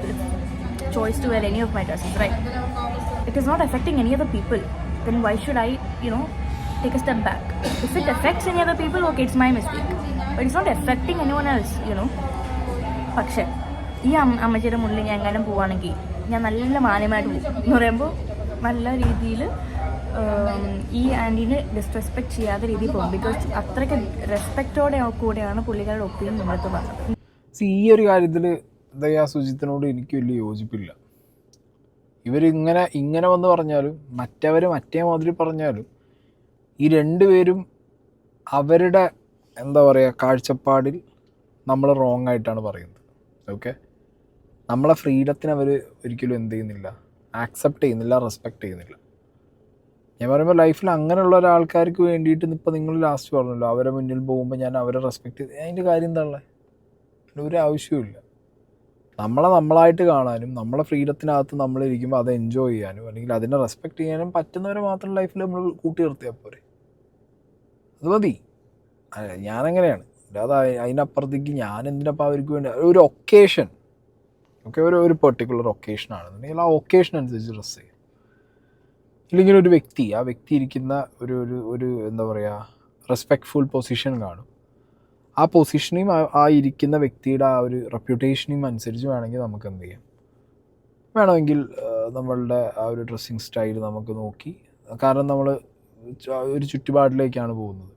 choice to wear any of my dresses, right? It is not affecting any other people, then why should I take a step back? If it affects any other people, okay, it's my mistake, but it's not affecting anyone else, പക്ഷേ ഈ അമ്മച്ചിയുടെ മുന്നിൽ ഞാൻ എങ്ങനെ പോവുകയാണെങ്കിൽ ഞാൻ നല്ല മാന്യമായിട്ട് പോകും എന്ന് പറയുമ്പോൾ നല്ല രീതിയിൽ ഈ ആൻറ്റീനെ ഡിസ്റെസ്പെക്ട് ചെയ്യാത്ത രീതിയിൽ പോകും. ബിക്കോസ് അത്രയ്ക്ക് റെസ്പെക്റ്റോടെ കൂടെയാണ് പുള്ളിക്കാരുടെ ഒപ്പീനിയൻ നമ്മളടുത്ത് പറഞ്ഞത്. ഈ ഒരു കാര്യത്തിൽ ദയാ സുജിത്തിനോട് എനിക്ക് വലിയ യോജിപ്പില്ല. ഇവരിങ്ങനെ വന്ന് പറഞ്ഞാലും മറ്റേ മാതിരി പറഞ്ഞാലും ഈ 2 പേരും അവരുടെ എന്താ പറയുക കാഴ്ചപ്പാടിൽ നമ്മൾ റോങ് ആയിട്ടാണ് പറയുന്നത്. ഓക്കെ, നമ്മളെ ഫ്രീഡത്തിന് അവർ ഒരിക്കലും എന്ത് ചെയ്യുന്നില്ല, ആക്സെപ്റ്റ് ചെയ്യുന്നില്ല, റെസ്പെക്റ്റ് ചെയ്യുന്നില്ല. ഞാൻ പറയുമ്പോൾ ലൈഫിൽ അങ്ങനെയുള്ള ഒരാൾക്കാർക്ക് വേണ്ടിയിട്ട് ഇപ്പോൾ നിങ്ങൾ ലാസ്റ്റ് പറഞ്ഞല്ലോ അവരെ മുന്നിൽ പോകുമ്പോൾ ഞാൻ അവരെ റെസ്പെക്റ്റ് ചെയ്ത്, അതിൻ്റെ കാര്യം എന്താ ഉള്ളത്? ഒരു ആവശ്യവുമില്ല. നമ്മളായിട്ട് കാണാനും നമ്മളെ ഫ്രീഡത്തിനകത്ത് നമ്മളിരിക്കുമ്പോൾ അത് എൻജോയ് ചെയ്യാനും അല്ലെങ്കിൽ അതിനെ റെസ്പെക്റ്റ് ചെയ്യാനും പറ്റുന്നവരെ മാത്രം ലൈഫിൽ നമ്മൾ കൂട്ടി നിർത്തിയാൽ പോരെ, അത് മതി. ഞാനങ്ങനെയാണ്. അല്ലാതെ അതിനപ്പുറത്തേക്ക് ഞാൻ എന്തിനപ്പോൾ അവർക്ക് വേണ്ടി ഒരു ഒക്കേഷൻ, ഓക്കെ, ഒരു പെർട്ടിക്കുലർ ഒക്കേഷനാണെന്നുണ്ടെങ്കിൽ ആ ഒക്കേഷൻ അനുസരിച്ച് ഡ്രസ്സ് ചെയ്യും. ഇല്ലെങ്കിൽ ഒരു വ്യക്തി, ആ വ്യക്തി ഇരിക്കുന്ന ഒരു എന്താ പറയുക റെസ്പെക്ട്ഫുൾ പൊസിഷൻ കാണും. ആ പൊസിഷനെയും ആ ഇരിക്കുന്ന വ്യക്തിയുടെ ആ ഒരു റെപ്യൂട്ടേഷനെയും അനുസരിച്ച് വേണമെങ്കിൽ നമുക്ക് എന്ത് ചെയ്യാം, വേണമെങ്കിൽ നമ്മളുടെ ആ ഒരു ഡ്രസ്സിങ് സ്റ്റൈൽ നമുക്ക് നോക്കി, കാരണം നമ്മൾ ഒരു ചുറ്റുപാടിലേക്കാണ് പോകുന്നത്.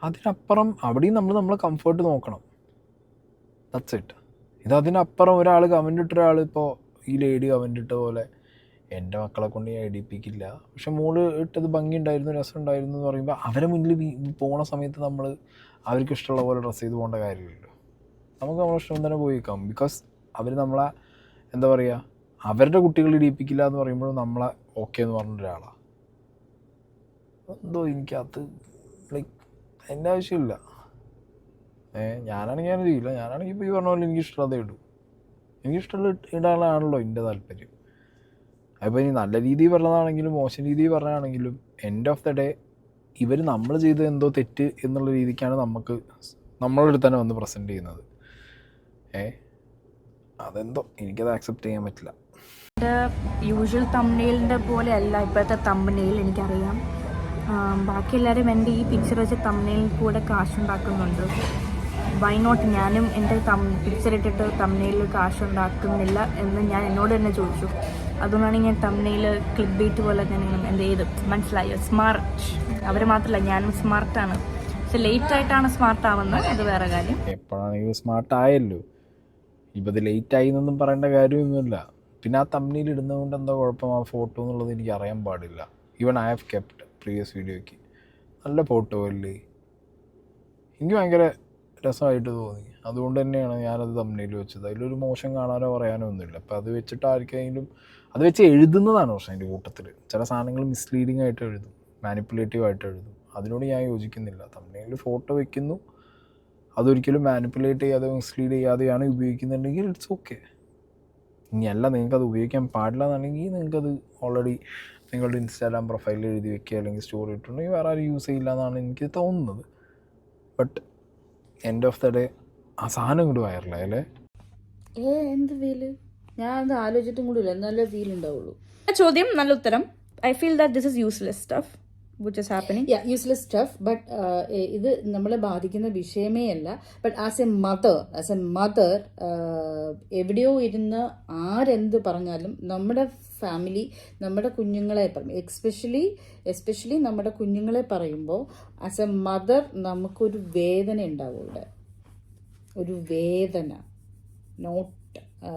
അതിനപ്പുറം അവിടെയും നമ്മളെ കംഫർട്ട് നോക്കണം. That's it. അതിനപ്പുറം ഒരാൾ കമൻ്റ് ഇട്ട ഒരാൾ, ഇപ്പോൾ ഈ ലേഡി കമൻ്റ് ഇട്ട പോലെ എൻ്റെ മക്കളെ കൊണ്ട് ഞാൻ എടിപ്പിക്കില്ല, പക്ഷെ മോള് ഇട്ടത് ഭംഗി ഉണ്ടായിരുന്നു, രസം ഉണ്ടായിരുന്നു എന്ന് പറയുമ്പോൾ അവരെ മുന്നിൽ പോണ സമയത്ത് നമ്മൾ അവർക്ക് ഇഷ്ടമുള്ള പോലെ ഡ്രസ്സ് ചെയ്ത് പോകേണ്ട കാര്യമില്ലല്ലോ. നമുക്ക് നമ്മളെ ഇഷ്ടം തന്നെ പോയി വെക്കാം. ബിക്കോസ് അവർ നമ്മളെ എന്താ പറയുക അവരുടെ കുട്ടികൾ ഇടിയിപ്പിക്കില്ല എന്ന് പറയുമ്പോഴും നമ്മളെ ഓക്കെ എന്ന് പറഞ്ഞ ഒരാളാണ്. എന്തോ എനിക്കത് ലൈക്ക് അതിൻ്റെ ആവശ്യമില്ല. ഞാനാണെങ്കിൽ ഞാൻ ചെയ്യില്ല. ഞാനാണെങ്കിൽ ഇപ്പോൾ ഈ പറഞ്ഞ പോലെ എനിക്കിഷ്ടമുള്ളതേ ഇടും. എനിക്കിഷ്ടമുള്ള ഇടാനാണല്ലോ എൻ്റെ താല്പര്യം. അപ്പോൾ ഇനി നല്ല രീതിയിൽ പറഞ്ഞതാണെങ്കിലും മോശം രീതിയിൽ പറഞ്ഞതാണെങ്കിലും എൻഡ് ഓഫ് ദ ഡേ ഇവർ നമ്മൾ ചെയ്തത് എന്തോ തെറ്റ് എന്നുള്ള രീതിക്കാണ് നമ്മളുടെ അടുത്ത് തന്നെ വന്ന് പ്രസൻറ്റ് ചെയ്യുന്നത്. അതെന്തോ എനിക്കത് ആക്സെപ്റ്റ് ചെയ്യാൻ പറ്റില്ല. യൂഷ്വൽ തമ്പനെയിലിൻ്റെ പോലെ അല്ല ഇപ്പോഴത്തെ തമ്പനെയിൽ, എനിക്കറിയാം. ബാക്കി എല്ലാവരും എൻ്റെ ഈ പിക്ചർ വെച്ച് തമ്പനെയിൽ കൂടെ കാശുണ്ടാക്കുന്നുണ്ട്. വൈ നോട്ട് ഞാനും എൻ്റെ പിക്ചർ ഇട്ടിട്ട് തമ്പനെയിൽ കാശുണ്ടാക്കുന്നില്ല എന്ന് ഞാൻ എന്നോട് തന്നെ ചോദിച്ചു. അതുകൊണ്ടാണ് ഞാൻ തമ്പനെയിൽ ക്ലിക്ക് ബീറ്റ് പോലെ തന്നെ എന്ത് ചെയ്ത് മനസ്സിലായോ, സ്മാർട്ട്. അവർ മാത്രമല്ല ഞാനും സ്മാർട്ടാണ്, പക്ഷെ ലേറ്റ് ആയിട്ടാണ് സ്മാർട്ട് ആവുന്നത്, അത് വേറെ കാര്യം. എപ്പോഴാണെങ്കിൽ സ്മാർട്ട് ആയല്ലോ, ഇപ്പം ഇത് ലേറ്റ് ആയി എന്നൊന്നും പറയേണ്ട കാര്യമൊന്നുമില്ല. പിന്നെ ആ തമ്പനെയിൽ ഇടുന്നതുകൊണ്ട് എന്താ കുഴപ്പം? ആ ഫോട്ടോ എന്നുള്ളത് എനിക്ക് അറിയാൻ പാടില്ല. Even I have kept previous വീഡിയോയ്ക്ക് നല്ല ഫോട്ടോ അല്ലേ. എനിക്ക് ഭയങ്കര രസമായിട്ട് തോന്നി. അതുകൊണ്ട് തന്നെയാണ് ഞാനത് തമ്മിൽ വെച്ചത്. അതിലൊരു മോശം കാണാനോ പറയാനോ ഒന്നുമില്ല. അപ്പോൾ അത് വെച്ചിട്ട് ആർക്കെങ്കിലും അത് വെച്ച് എഴുതുന്നതാണ് പക്ഷേ അതിൻ്റെ കൂട്ടത്തിൽ ചില സാധനങ്ങൾ മിസ്ലീഡിങ് ആയിട്ട് എഴുതും, മാനിപ്പുലേറ്റീവ് ആയിട്ട് എഴുതും. അതിനോട് ഞാൻ യോജിക്കുന്നില്ല. തമ്മിൽ ഫോട്ടോ വെക്കുന്നു, അതൊരിക്കലും മാനിപ്പുലേറ്റ് ചെയ്യാതെ മിസ്ലീഡ് ചെയ്യാതെയാണ് ഉപയോഗിക്കുന്നുണ്ടെങ്കിൽ ഇറ്റ്സ് ഓക്കെ. ഇനിയല്ല നിങ്ങൾക്കത് ഉപയോഗിക്കാൻ പാടില്ല എന്നാണെങ്കിൽ നിങ്ങൾക്കത് ഓൾറെഡി നിങ്ങളുടെ ഇൻസ്റ്റാഗ്രാം പ്രൊഫൈലിൽ എഴുതി വെക്കുക അല്ലെങ്കിൽ സ്റ്റോറി ഇട്ടുണ്ടെങ്കിൽ വേറെ ആരും യൂസ് ചെയ്യില്ല എന്നാണ് എനിക്ക് തോന്നുന്നത്. But end of the day ആ സാധനം ഇങ്ങോട്ട് വൈറലായി അല്ലേ? എന്ത് ഫീല്? ഞാൻ അത് ആലോചിച്ചിട്ടും കൂടി ഇല്ല, എന്നാലേ ഫീൽ ഉണ്ടാവുള്ളൂ. ചോദ്യം നല്ല ഉത്തരം. I feel that this is useless stuff which is happening. Yeah, useless stuff, but ഇത് നമ്മളെ ബാധിക്കുന്ന വിഷയമേ അല്ല. ബട്ട് ആസ് എ മദർ എവിടെയോ ഇരുന്ന് ആരെന്ത് പറഞ്ഞാലും നമ്മുടെ ഫാമിലി, നമ്മുടെ കുഞ്ഞുങ്ങളെ പറയും, എസ്പെഷ്യലി നമ്മുടെ കുഞ്ഞുങ്ങളെ പറയുമ്പോൾ ആസ് എ മദർ നമുക്കൊരു വേദന ഉണ്ടാവും. ഇവിടെ ഒരു വേദന, നോട്ട്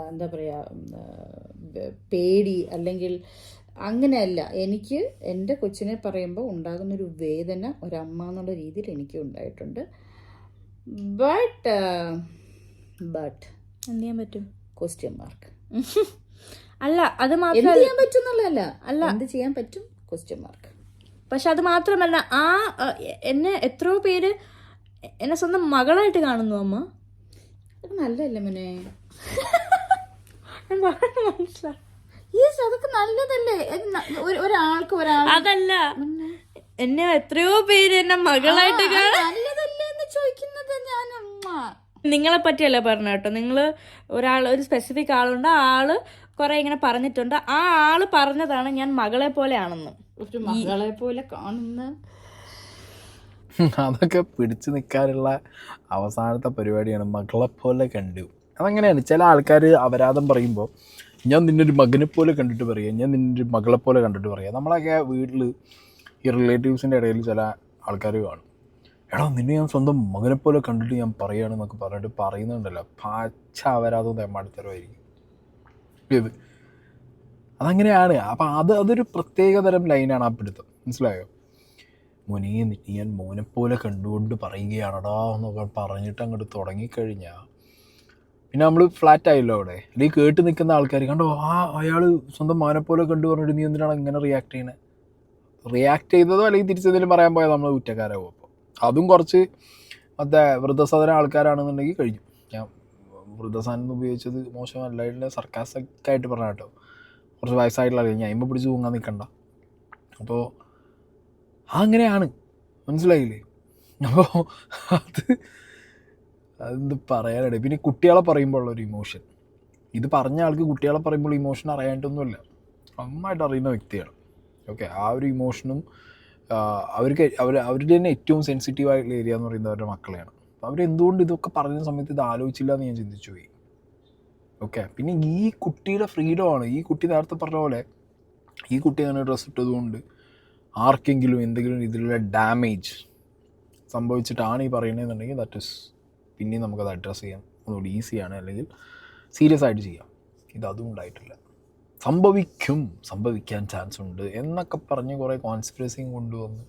എന്താ പറയുക, പേടി അല്ലെങ്കിൽ അങ്ങനെയല്ല. എനിക്ക് എൻ്റെ കൊച്ചിനെ പറയുമ്പോൾ ഉണ്ടാകുന്നൊരു വേദന ഒരമ്മ എന്നുള്ള രീതിയിൽ എനിക്ക് ഉണ്ടായിട്ടുണ്ട്. ബട്ട് എന്ത് ചെയ്യാൻ പറ്റും? Question mark. അല്ല അത് മാത്രം ചെയ്യാൻ പറ്റുന്നല്ല, അല്ല എന്ത് ചെയ്യാൻ പറ്റും? Question mark. പക്ഷെ അത് മാത്രമല്ല, എന്നെ എത്രയോ പേര് എന്നെ സ്വന്തം മകളായിട്ട് കാണുന്നു. അമ്മ അത് നല്ലതല്ലേ മോനെ? മനസ്സിലായി. അതൊക്കെ നല്ലതല്ലേ? ഒരാൾക്ക് അതല്ല, എന്നെ എത്രയോ പേര് എന്നെ മകളായിട്ട് നല്ലതല്ലേ എന്ന് ചോദിക്കുന്നത്. ഞാൻ നിങ്ങളെ പറ്റിയല്ല പറഞ്ഞ കേട്ടോ. നിങ്ങൾ ഒരു സ്പെസിഫിക് ആളുണ്ട്, ആ ആള് കുറെ ഇങ്ങനെ പറഞ്ഞിട്ടുണ്ട്. ആ ആള് പറഞ്ഞതാണ് ഞാൻ മകളെ പോലെയാണെന്ന്. ഒരു മകളെ പോലെ കാണുന്ന അതൊക്കെ പിടിച്ചു നിൽക്കാനുള്ള അവസാനത്തെ പരിപാടിയാണ് മകളെ പോലെ കണ്ടു. അതങ്ങനെയാണ്. ചില ആൾക്കാർ അപരാധം പറയുമ്പോൾ ഞാൻ നിന്നൊരു മകനെ പോലെ കണ്ടിട്ട് പറയുക, ഞാൻ നിന്നൊരു മകളെ പോലെ കണ്ടിട്ട് പറയുക. നമ്മളൊക്കെ വീട്ടിൽ ഈ റിലേറ്റീവ്സിൻ്റെ ഇടയിൽ ചില ആൾക്കാർ കാണും, എടാ നിന്നെ ഞാൻ സ്വന്തം മകനെ പോലെ കണ്ടിട്ട് ഞാൻ പറയുകയാണെന്നൊക്കെ പറഞ്ഞിട്ട് പറയുന്നുണ്ടല്ലോ, പാച്ച അപരാധവും തെമ്മാടിത്തരമായിരിക്കും ഇത്. അതങ്ങനെയാണ്. അപ്പം അതൊരു പ്രത്യേകതരം ലൈനാണ് ആ പിടുത്തം. മനസ്സിലായോ? മോനെ നിന്നെ ഞാൻ മോനെ പോലെ കണ്ടുകൊണ്ട് പറയുകയാണടാ എന്നൊക്കെ പറഞ്ഞിട്ട് അങ്ങോട്ട് തുടങ്ങിക്കഴിഞ്ഞാൽ പിന്നെ നമ്മൾ ഫ്ലാറ്റ് ആയല്ലോ അവിടെ. അല്ലെങ്കിൽ കേട്ട് നിൽക്കുന്ന ആൾക്കാർ കണ്ടോ അയാൾ സ്വന്തം മോനെ പോലെ കണ്ടു പറഞ്ഞിട്ട് നീ എന്തിനാണ് ഇങ്ങനെ റിയാക്ട് ചെയ്യണത്? റിയാക്ട് ചെയ്തതോ അല്ലെങ്കിൽ തിരിച്ചെന്തെങ്കിലും പറയാൻ പോയാൽ നമ്മൾ കുറ്റക്കാരാകും. അപ്പോൾ അതും കുറച്ച് മറ്റേ വൃദ്ധസദന ആൾക്കാരാണെന്നുണ്ടെങ്കിൽ കഴിഞ്ഞു. ഞാൻ വൃദ്ധസദനം ഉപയോഗിച്ചത് മോശമല്ല, ഇതിൻ്റെ സർക്കാസൊക്കെ പറഞ്ഞ കേട്ടോ. കുറച്ച് വയസ്സായിട്ടുള്ള അറിയാം, ഞാൻ ഇമ്മ പിടിച്ച് തൂങ്ങാൻ നിൽക്കണ്ട. അപ്പോൾ അങ്ങനെയാണ്, മനസ്സിലായില്ലേ? അപ്പോൾ അതെന്ത് പറയാനാണ്. പിന്നെ കുട്ടികളെ പറയുമ്പോൾ ഉള്ളൊരു ഇമോഷൻ, ഇത് പറഞ്ഞ ആൾക്ക് കുട്ടികളെ പറയുമ്പോൾ ഇമോഷൻ അറിയാനായിട്ടൊന്നുമില്ല, നന്നായിട്ട് അറിയുന്ന വ്യക്തിയാണ്. ഓക്കെ, ആ ഒരു ഇമോഷനും അവരുടെ തന്നെ ഏറ്റവും സെൻസിറ്റീവായിട്ടുള്ള ഏരിയ എന്ന് പറയുന്നത് അവരുടെ മക്കളെയാണ്. അപ്പോൾ അവരെന്തുകൊണ്ട് ഇതൊക്കെ പറഞ്ഞ സമയത്ത് ഇത് ആലോചിച്ചില്ല എന്ന് ഞാൻ ചിന്തിച്ചു പോയി. ഓക്കെ, പിന്നെ ഈ കുട്ടിയുടെ ഫ്രീഡമാണ്. ഈ കുട്ടി നേരത്തെ പറഞ്ഞ പോലെ ഈ കുട്ടി അങ്ങനെ ഡ്രസ്സ് ഇട്ടതുകൊണ്ട് ആർക്കെങ്കിലും എന്തെങ്കിലും ഇതിലുള്ള ഡാമേജ് സംഭവിച്ചിട്ടാണ് ഈ പറയുന്നതെന്നുണ്ടെങ്കിൽ ദാറ്റ് ഇസ് പിന്നെയും നമുക്കത് അഡ്രസ്സ് ചെയ്യാം, ഒന്നുകൂടി ഈസിയാണ്, അല്ലെങ്കിൽ സീരിയസ് ആയിട്ട് ചെയ്യാം. ഇതതും ഉണ്ടായിട്ടില്ല. സംഭവിക്കാൻ ചാൻസ് ഉണ്ട് എന്നൊക്കെ പറഞ്ഞ് കുറേ കോൺസ്പിറസിയും കൊണ്ടുവന്ന്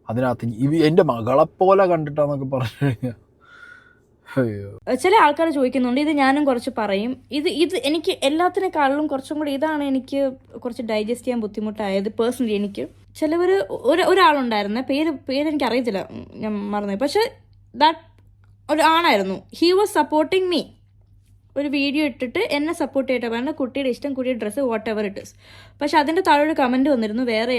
അതിനകത്ത് എൻ്റെ മകളെപ്പോലെ കണ്ടിട്ടാന്നൊക്കെ പറഞ്ഞു കഴിഞ്ഞാൽ അയ്യോ. ചില ആൾക്കാർ ചോദിക്കുന്നുണ്ട്, ഇത് ഞാനും കുറച്ച് പറയും. ഇത് എനിക്ക് എല്ലാത്തിനേക്കാളും കുറച്ചും കൂടി ഇതാണ് എനിക്ക് കുറച്ച് ഡൈജസ്റ്റ് ചെയ്യാൻ ബുദ്ധിമുട്ടായത് പേഴ്സണലി. എനിക്ക് ചിലവർ ഒരാളുണ്ടായിരുന്ന പേര് എനിക്ക് അറിയത്തില്ല, ഞാൻ മറന്നു. പക്ഷെ ദാറ്റ് ഒരു ആണായിരുന്നു. He was supporting me. ഒരു വീഡിയോ ഇട്ടിട്ട് എന്നെ സപ്പോർട്ട് ചെയ്തിട്ട് പറഞ്ഞാൽ കുട്ടിയുടെ ഇഷ്ടം, കുട്ടിയുടെ dress, whatever it is. പക്ഷെ അതിൻ്റെ താഴെ ഒരു കമൻറ്റ് വന്നിരുന്നു, വേറെ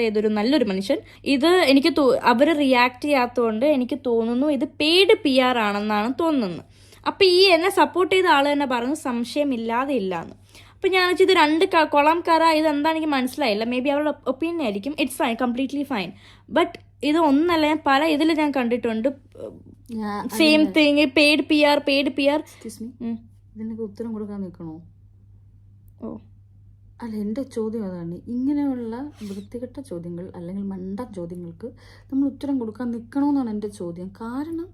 ഏതൊരു നല്ലൊരു മനുഷ്യൻ ഇത് എനിക്ക് അവർ റിയാക്ട് ചെയ്യാത്തതുകൊണ്ട് എനിക്ക് തോന്നുന്നു ഇത് പെയ്ഡ് PR ആണെന്നാണ് തോന്നുന്നത്. അപ്പം ഈ എന്നെ സപ്പോർട്ട് ചെയ്ത ആൾ തന്നെ പറഞ്ഞു സംശയമില്ലാതെ ഇല്ലാന്ന്. അപ്പം ഞാൻ വെച്ചാൽ ഇത് രണ്ട് കൊളംകാര, ഇതെന്താ എനിക്ക് മനസ്സിലായില്ല. മേ ബി അവരുടെ ഒപ്പീനിയൻ ആയിരിക്കും. It's fine, completely fine. But ഇത് ഒന്നല്ല, ഞാൻ പല ഇതിൽ ഞാൻ കണ്ടിട്ടുണ്ട് സെയിം തിങ്, പെയ്ഡ് PR. ഇതിനൊക്കെ ഉത്തരം കൊടുക്കാൻ നിൽക്കണോ? അല്ല, എൻ്റെ ചോദ്യം അതാണ്. ഇങ്ങനെയുള്ള വൃത്തികെട്ട ചോദ്യങ്ങൾ അല്ലെങ്കിൽ മണ്ട ചോദ്യങ്ങൾക്ക് നമ്മൾ ഉത്തരം കൊടുക്കാൻ നിൽക്കണമെന്നാണ് എൻ്റെ ചോദ്യം. കാരണം